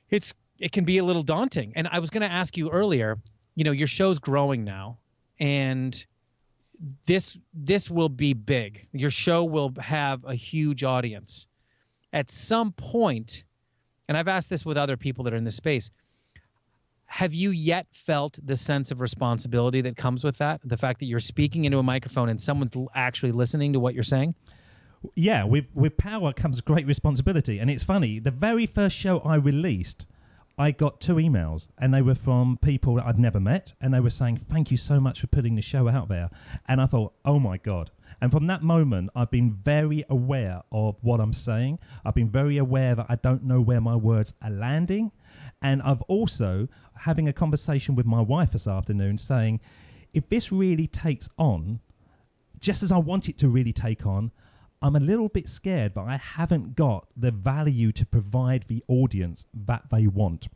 it can be a little daunting. And I was going to ask you earlier, your show's growing now, and this will be big. Your show will have a huge audience at some point. And I've asked this with other people that are in this space. Have you yet felt the sense of responsibility that comes with that? The fact that you're speaking into a microphone and someone's actually listening to what you're saying? Yeah, with power comes great responsibility. And it's funny, the very first show I released, I got 2 emails, and they were from people that I'd never met, and they were saying, thank you so much for putting the show out there. And I thought, oh my God. And from that moment, I've been very aware of what I'm saying. I've been very aware that I don't know where my words are landing. And I've also having a conversation with my wife this afternoon saying, if this really takes on, just as I want it to really take on, I'm a little bit scared that I haven't got the value to provide the audience that they want.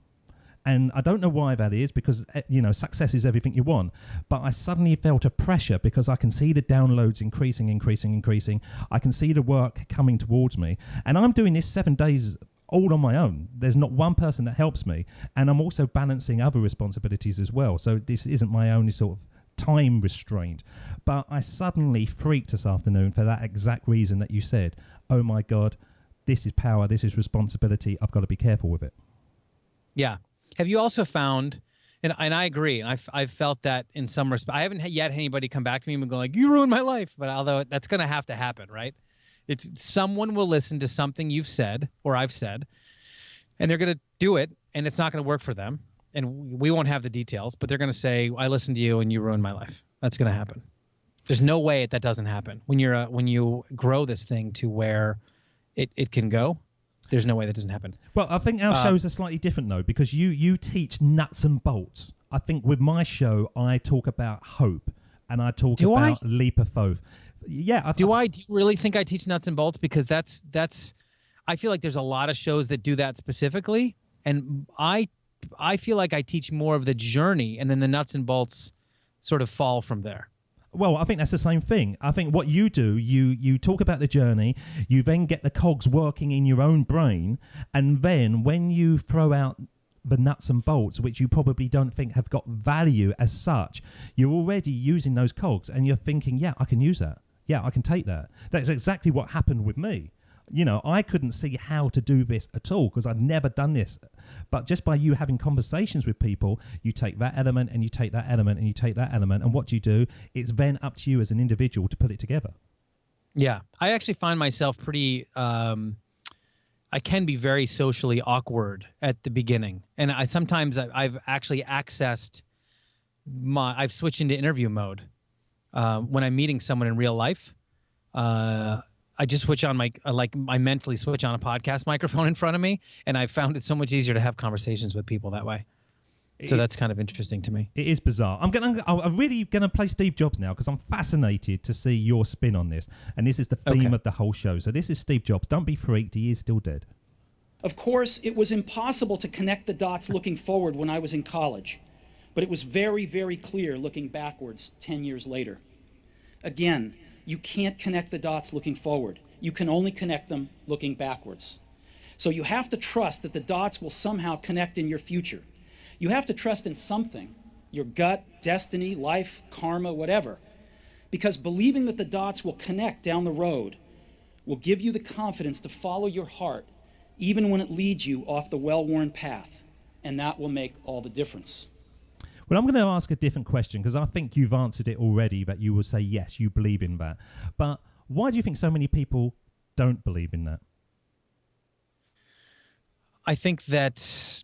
And I don't know why that is, because, success is everything you want. But I suddenly felt a pressure because I can see the downloads increasing. I can see the work coming towards me. And I'm doing this 7 days all on my own. There's not one person that helps me. And I'm also balancing other responsibilities as well. So this isn't my only sort of time restraint. But I suddenly freaked this afternoon for that exact reason that you said. Oh my God, this is power, this is responsibility. I've got to be careful with it. Yeah. Have you also found, and I agree, and I've felt that in some respect. I haven't yet had anybody come back to me and go like, you ruined my life. But although that's going to happen, right? It's someone will listen to something you've said or I've said, and they're going to do it, and it's not going to work for them. And we won't have the details, but they're going to say, I listened to you and you ruined my life. That's going to happen. There's no way that doesn't happen. When you grow this thing to where it can go, there's no way that doesn't happen. Well, I think our shows are slightly different, though, because you teach nuts and bolts. I think with my show, I talk about hope, and I talk about leap of faith. Yeah. Do you really think I teach nuts and bolts? Because that's I feel like there's a lot of shows that do that specifically, and I feel like I teach more of the journey, and then the nuts and bolts sort of fall from there. Well, I think that's the same thing. I think what you do, you talk about the journey, you then get the cogs working in your own brain, and then when you throw out the nuts and bolts, which you probably don't think have got value as such, you're already using those cogs, and you're thinking, yeah, I can use that. Yeah, I can take that. That's exactly what happened with me. You know, I couldn't see how to do this at all because I'd never done this. But just by you having conversations with people, you take that element and you take that element and you take that element. And what do you do? It's then up to you as an individual to put it together. Yeah. I actually find myself pretty, I can be very socially awkward at the beginning. And sometimes I've actually I've switched into interview mode. When I'm meeting someone in real life, I just switch on I mentally switch on a podcast microphone in front of me, and I found it so much easier to have conversations with people that way. So that's kind of interesting to me. It is bizarre. I'm really gonna play Steve Jobs now because I'm fascinated to see your spin on this, and this is the theme of the whole show. So this is Steve Jobs. Don't be freaked. He is still dead. Of course, it was impossible to connect the dots looking forward when I was in college, but it was very, very clear looking backwards 10 years later. Again, you can't connect the dots looking forward. You can only connect them looking backwards. So you have to trust that the dots will somehow connect in your future. You have to trust in something, your gut, destiny, life, karma, whatever. Because believing that the dots will connect down the road will give you the confidence to follow your heart, even when it leads you off the well-worn path. And that will make all the difference. Well, I'm going to ask a different question because I think you've answered it already, but you will say, yes, you believe in that. But why do you think so many people don't believe in that? I think that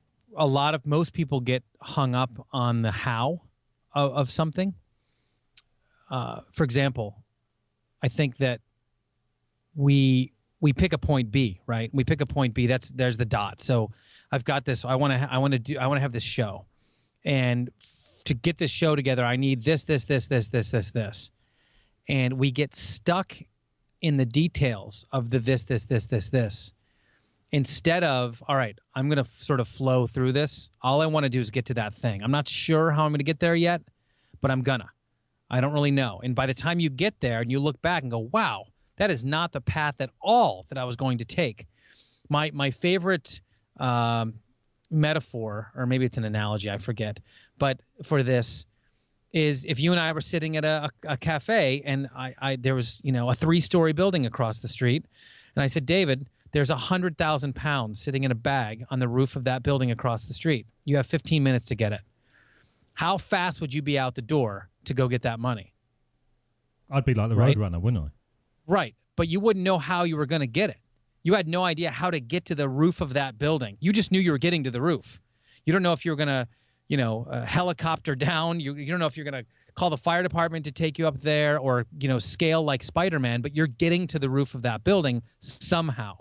most people get hung up on the how of something. For example, I think that we pick a point B, right? We pick a point B. There's the dot. So I've got this. I want to have this show. And to get this show together, I need this. And we get stuck in the details of the this. Instead of, all right, I'm going to sort of flow through this. All I want to do is get to that thing. I'm not sure how I'm going to get there yet, but I'm gonna. I don't really know. And by the time you get there and you look back and go, wow, that is not the path at all that I was going to take. My favorite metaphor, or maybe it's an analogy, I forget, but for this is if you and I were sitting at a cafe and there was, a 3-story building across the street, and I said, David, there's 100,000 pounds sitting in a bag on the roof of that building across the street. You have 15 minutes to get it. How fast would you be out the door to go get that money? I'd be like the Roadrunner, wouldn't I? Right, but you wouldn't know how you were going to get it. You had no idea how to get to the roof of that building. You just knew you were getting to the roof. You don't know if you were going to, helicopter down. You don't know if you're going to call the fire department to take you up there or, scale like Spider-Man, but you're getting to the roof of that building somehow.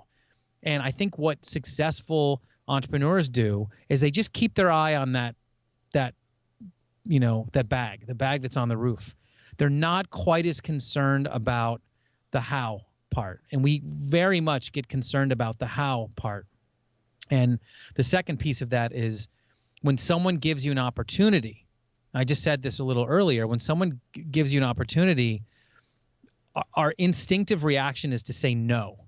And I think what successful entrepreneurs do is they just keep their eye on that bag, the bag that's on the roof. They're not quite as concerned about the how part. And we very much get concerned about the how part. And the second piece of that is when someone gives you an opportunity, I just said this a little earlier, when someone gives you an opportunity, our instinctive reaction is to say no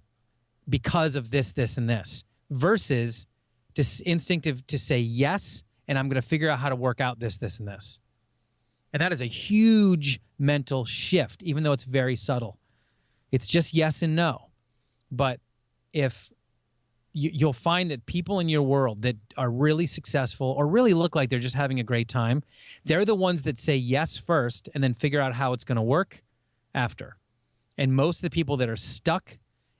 because of this, and this, versus instinctive to say yes, and I'm going to figure out how to work out this, and this. And that is a huge mental shift, even though it's very subtle. It's just yes and no. But if you'll find that people in your world that are really successful or really look like they're just having a great time, they're the ones that say yes first and then figure out how it's going to work after. And most of the people that are stuck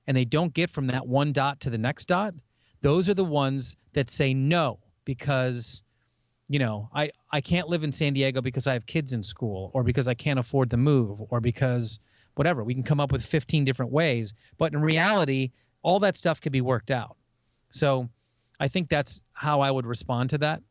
and they don't get from that one dot to the next dot, those are the ones that say no, because, you know, I can't live in San Diego because I have kids in school, or because I can't afford the move, or because whatever. We can come up with 15 different ways, but in reality, all that stuff can be worked out. So I think that's how I would respond to that.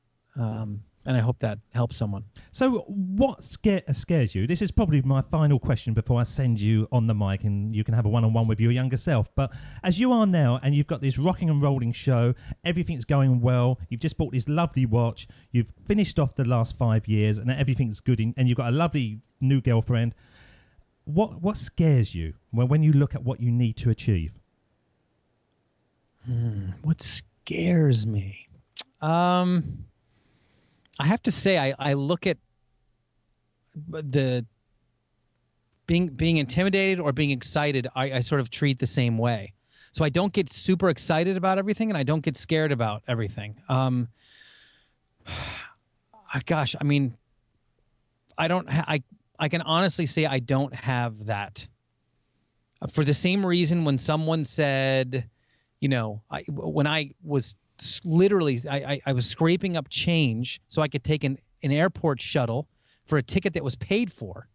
And I hope that helps someone. So what scares you? This is probably my final question before I send you on the mic and you can have a one-on-one with your younger self. But as you are now, and you've got this rocking and rolling show, everything's going well, you've just bought this lovely watch, you've finished off the last 5 years and everything's good, and you've got a lovely new girlfriend. What scares you when you look at what you need to achieve? What scares me? I have to say, I look at the being intimidated or being excited. I sort of treat the same way. So I don't get super excited about everything, and I don't get scared about everything. Gosh, I mean, I can honestly say I don't have that. For the same reason, when someone said, you know, when I was literally, I was scraping up change so I could take an airport shuttle for a ticket that was paid for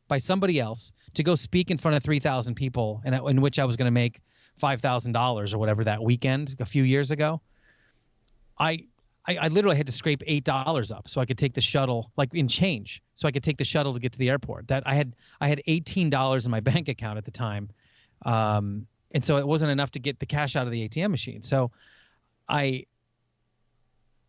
by somebody else to go speak in front of 3,000 people, and in which I was going to make $5,000 or whatever that weekend a few years ago. I literally had to scrape $8 up so I could take the shuttle, like in change, so I could take the shuttle to get to the airport. That I had $18 in my bank account at the time, and so it wasn't enough to get the cash out of the ATM machine. So I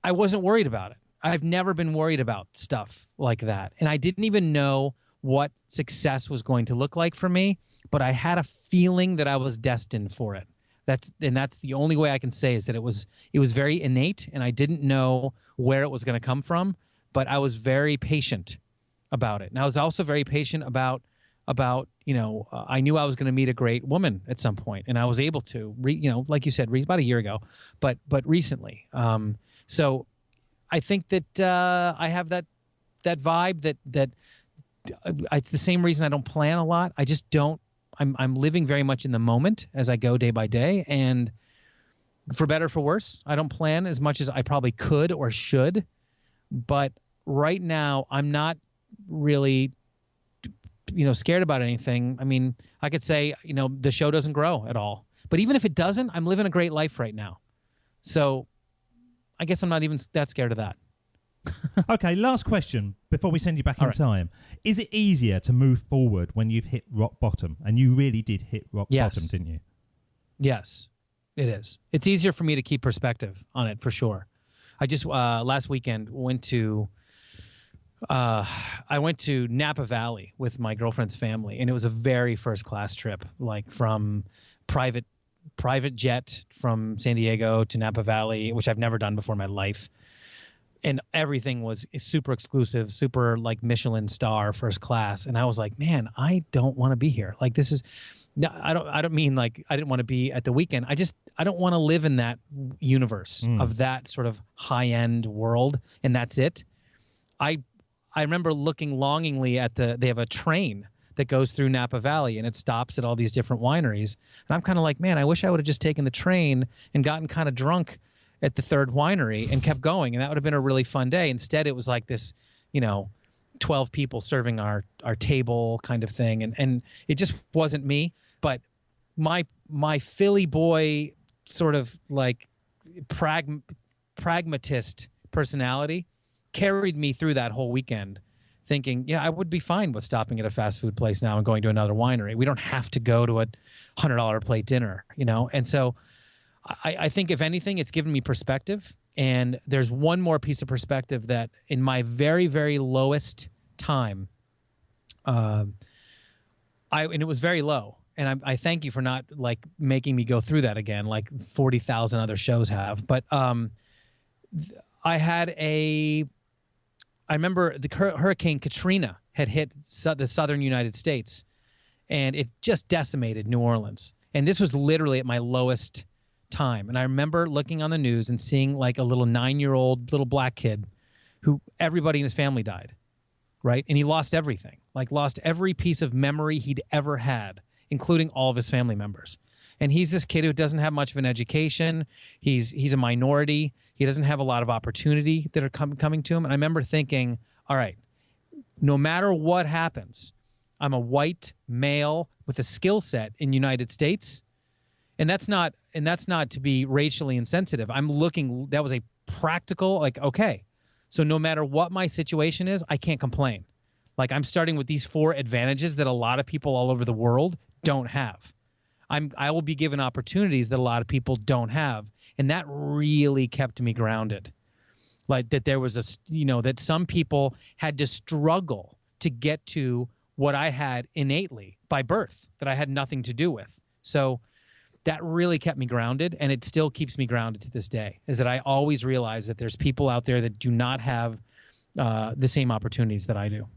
wasn't worried about it. I've never been worried about stuff like that. And I didn't even know what success was going to look like for me, but I had a feeling that I was destined for it. That's the only way I can say, is that it was very innate, and I didn't know where it was going to come from, but I was very patient about it. And I was also very patient about you know, I knew I was going to meet a great woman at some point, and I was able to, you know, like you said, about a year ago, but recently. So I think that I have that vibe that it's the same reason I don't plan a lot. I just don't. I'm living very much in the moment as I go day by day, and for better or for worse, I don't plan as much as I probably could or should. But right now, I'm not really, you know, scared about anything. I mean, I could say, you know, the show doesn't grow at all, but even if it doesn't, I'm living a great life right now. So I guess I'm not even that scared of that. Okay, last question before we send you back in time. Is it easier to move forward when you've hit rock bottom? And you really did hit rock bottom, didn't you? Yes, it is. It's easier for me to keep perspective on it, for sure. I just last weekend went to Napa Valley with my girlfriend's family, and it was a very first class trip, like from private jet from San Diego to Napa Valley, which I've never done before in my life. And everything was super exclusive, super like Michelin star first class. And I was like, man, I don't want to be here. Like, this is, I don't mean like I didn't want to be at the weekend. I don't want to live in that universe of that sort of high end world. And that's it. I remember looking longingly at they have a train that goes through Napa Valley, and it stops at all these different wineries. And I'm kind of like, man, I wish I would have just taken the train and gotten kind of drunk at the third winery and kept going, and that would have been a really fun day. Instead, it was like this, you know, 12 people serving our table kind of thing, and it just wasn't me. But my Philly boy sort of like pragmatist personality carried me through that whole weekend, thinking, yeah, I would be fine with stopping at a fast food place now and going to another winery. We don't have to go to a $100 plate dinner, you know? And so I think, if anything, it's given me perspective. And there's one more piece of perspective, that in my very, very lowest time, and it was very low. And I thank you for not like making me go through that again, like 40,000 other shows have. But I remember the Hurricane Katrina had hit the southern United States, and it just decimated New Orleans. And this was literally at my lowest time. And I remember looking on the news and seeing like a little 9-year-old little black kid who everybody in his family died, right? And he lost everything, like lost every piece of memory he'd ever had, including all of his family members. And he's this kid who doesn't have much of an education. He's a minority. He doesn't have a lot of opportunity that are coming to him. And I remember thinking, all right, no matter what happens, I'm a white male with a skill set in the United States. And that's not to be racially insensitive. That was a practical, like, okay, so no matter what my situation is, I can't complain. Like, I'm starting with these 4 advantages that a lot of people all over the world don't have. I will be given opportunities that a lot of people don't have. And that really kept me grounded. Like, that there was that some people had to struggle to get to what I had innately by birth, that I had nothing to do with. So that really kept me grounded, and it still keeps me grounded to this day, is that I always realize that there's people out there that do not have the same opportunities that I do.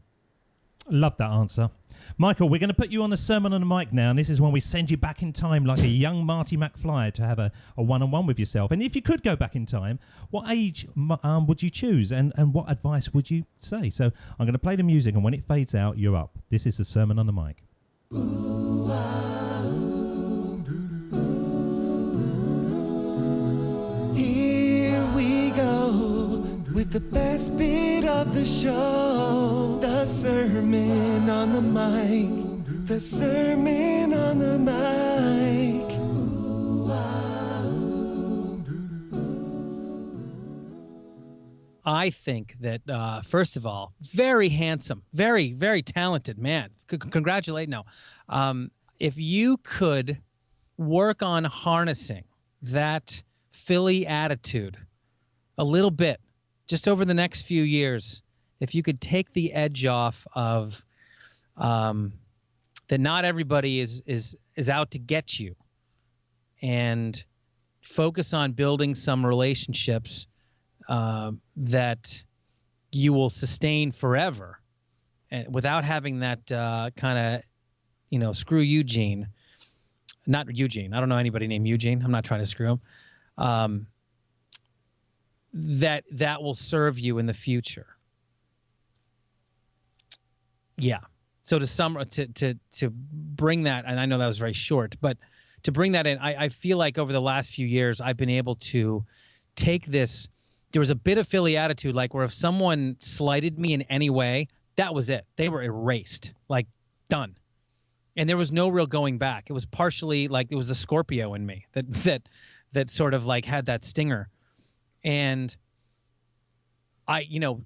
Love that answer. Michael, we're going to put you on the Sermon on the Mic now, and this is when we send you back in time like a young Marty McFly to have a one-on-one with yourself. And if you could go back in time, what age would you choose, and what advice would you say? So I'm going to play the music, and when it fades out, you're up. This is the Sermon on the Mic. Here we go with the best bit of the show, the Sermon on the Mic, the Sermon on the Mic. I think that, first of all, very handsome, very, very talented man. Congratulate. No. If you could work on harnessing that Philly attitude a little bit, just over the next few years, if you could take the edge off of that not everybody is out to get you, and focus on building some relationships that you will sustain forever, and without having that kind of, screw Eugene. Not Eugene. I don't know anybody named Eugene. I'm not trying to screw him. That will serve you in the future. Yeah. So to bring that, and I know that was very short, but to bring that in, I feel like over the last few years, I've been able to take this. There was a bit of Philly attitude, like where if someone slighted me in any way, that was it. They were erased, like done. And there was no real going back. It was partially like it was the Scorpio in me that sort of like had that stinger. And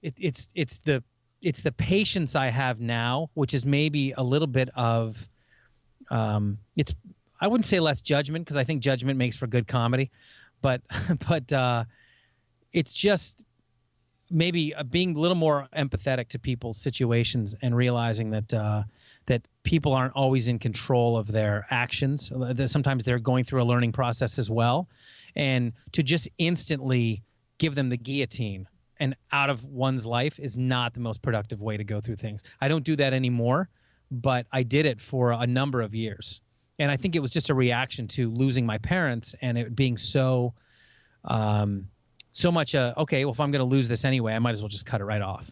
it's the patience I have now, which is maybe a little bit of I wouldn't say less judgment, because I think judgment makes for good comedy, but it's just maybe being a little more empathetic to people's situations and realizing that that people aren't always in control of their actions. That sometimes they're going through a learning process as well, and to just instantly give them the guillotine and out of one's life is not the most productive way to go through things. I don't do that anymore, but I did it for a number of years. And I think it was just a reaction to losing my parents and it being so much okay, well, if I'm going to lose this anyway, I might as well just cut it right off.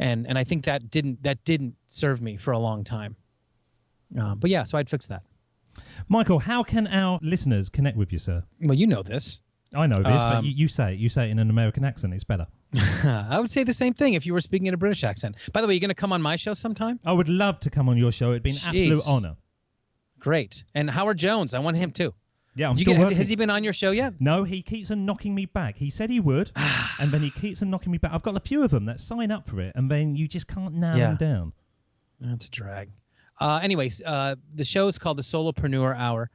And I think that didn't serve me for a long time. But yeah, so I'd fix that. Michael, how can our listeners connect with you, sir? Well, you know this. I know this, but you say it in an American accent. It's better. I would say the same thing if you were speaking in a British accent. By the way, you're going to come on my show sometime? I would love to come on your show. It'd be an absolute honor. Great. And Howard Jones, I want him too. Yeah, I'm still working. Has he been on your show yet? No, he keeps on knocking me back. He said he would, and then he keeps on knocking me back. I've got a few of them that sign up for it, and then you just can't narrow them down. That's a drag. Anyways, the show is called the Solopreneur Hour.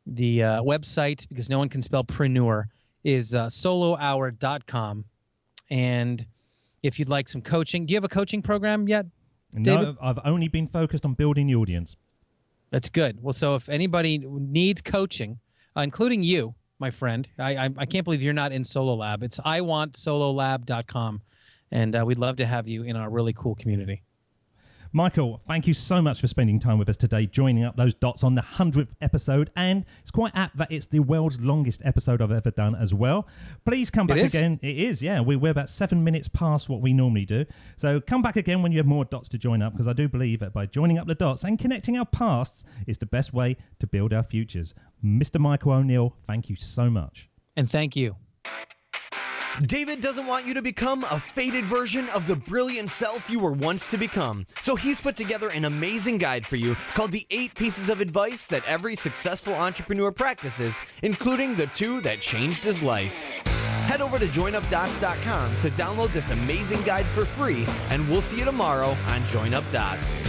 The website, because no one can spell preneur, is solohour.com. And if you'd like some coaching, do you have a coaching program yet, David? No, I've only been focused on building the audience. That's good. Well, so if anybody needs coaching, including you, my friend, I can't believe you're not in Solo Lab. It's iwantsololab.com, and we'd love to have you in our really cool community. Michael, thank you so much for spending time with us today, joining up those dots on the 100th episode. And it's quite apt that it's the world's longest episode I've ever done as well. Please come back again. It is, yeah. We're about 7 minutes past what we normally do. So come back again when you have more dots to join up, because I do believe that by joining up the dots and connecting our pasts is the best way to build our futures. Mr. Michael O'Neill, thank you so much. And thank you. David doesn't want you to become a faded version of the brilliant self you were once to become. So he's put together an amazing guide for you called the 8 Pieces of Advice that every successful entrepreneur practices, including the 2 that changed his life. Head over to joinupdots.com to download this amazing guide for free, and we'll see you tomorrow on Join Up Dots.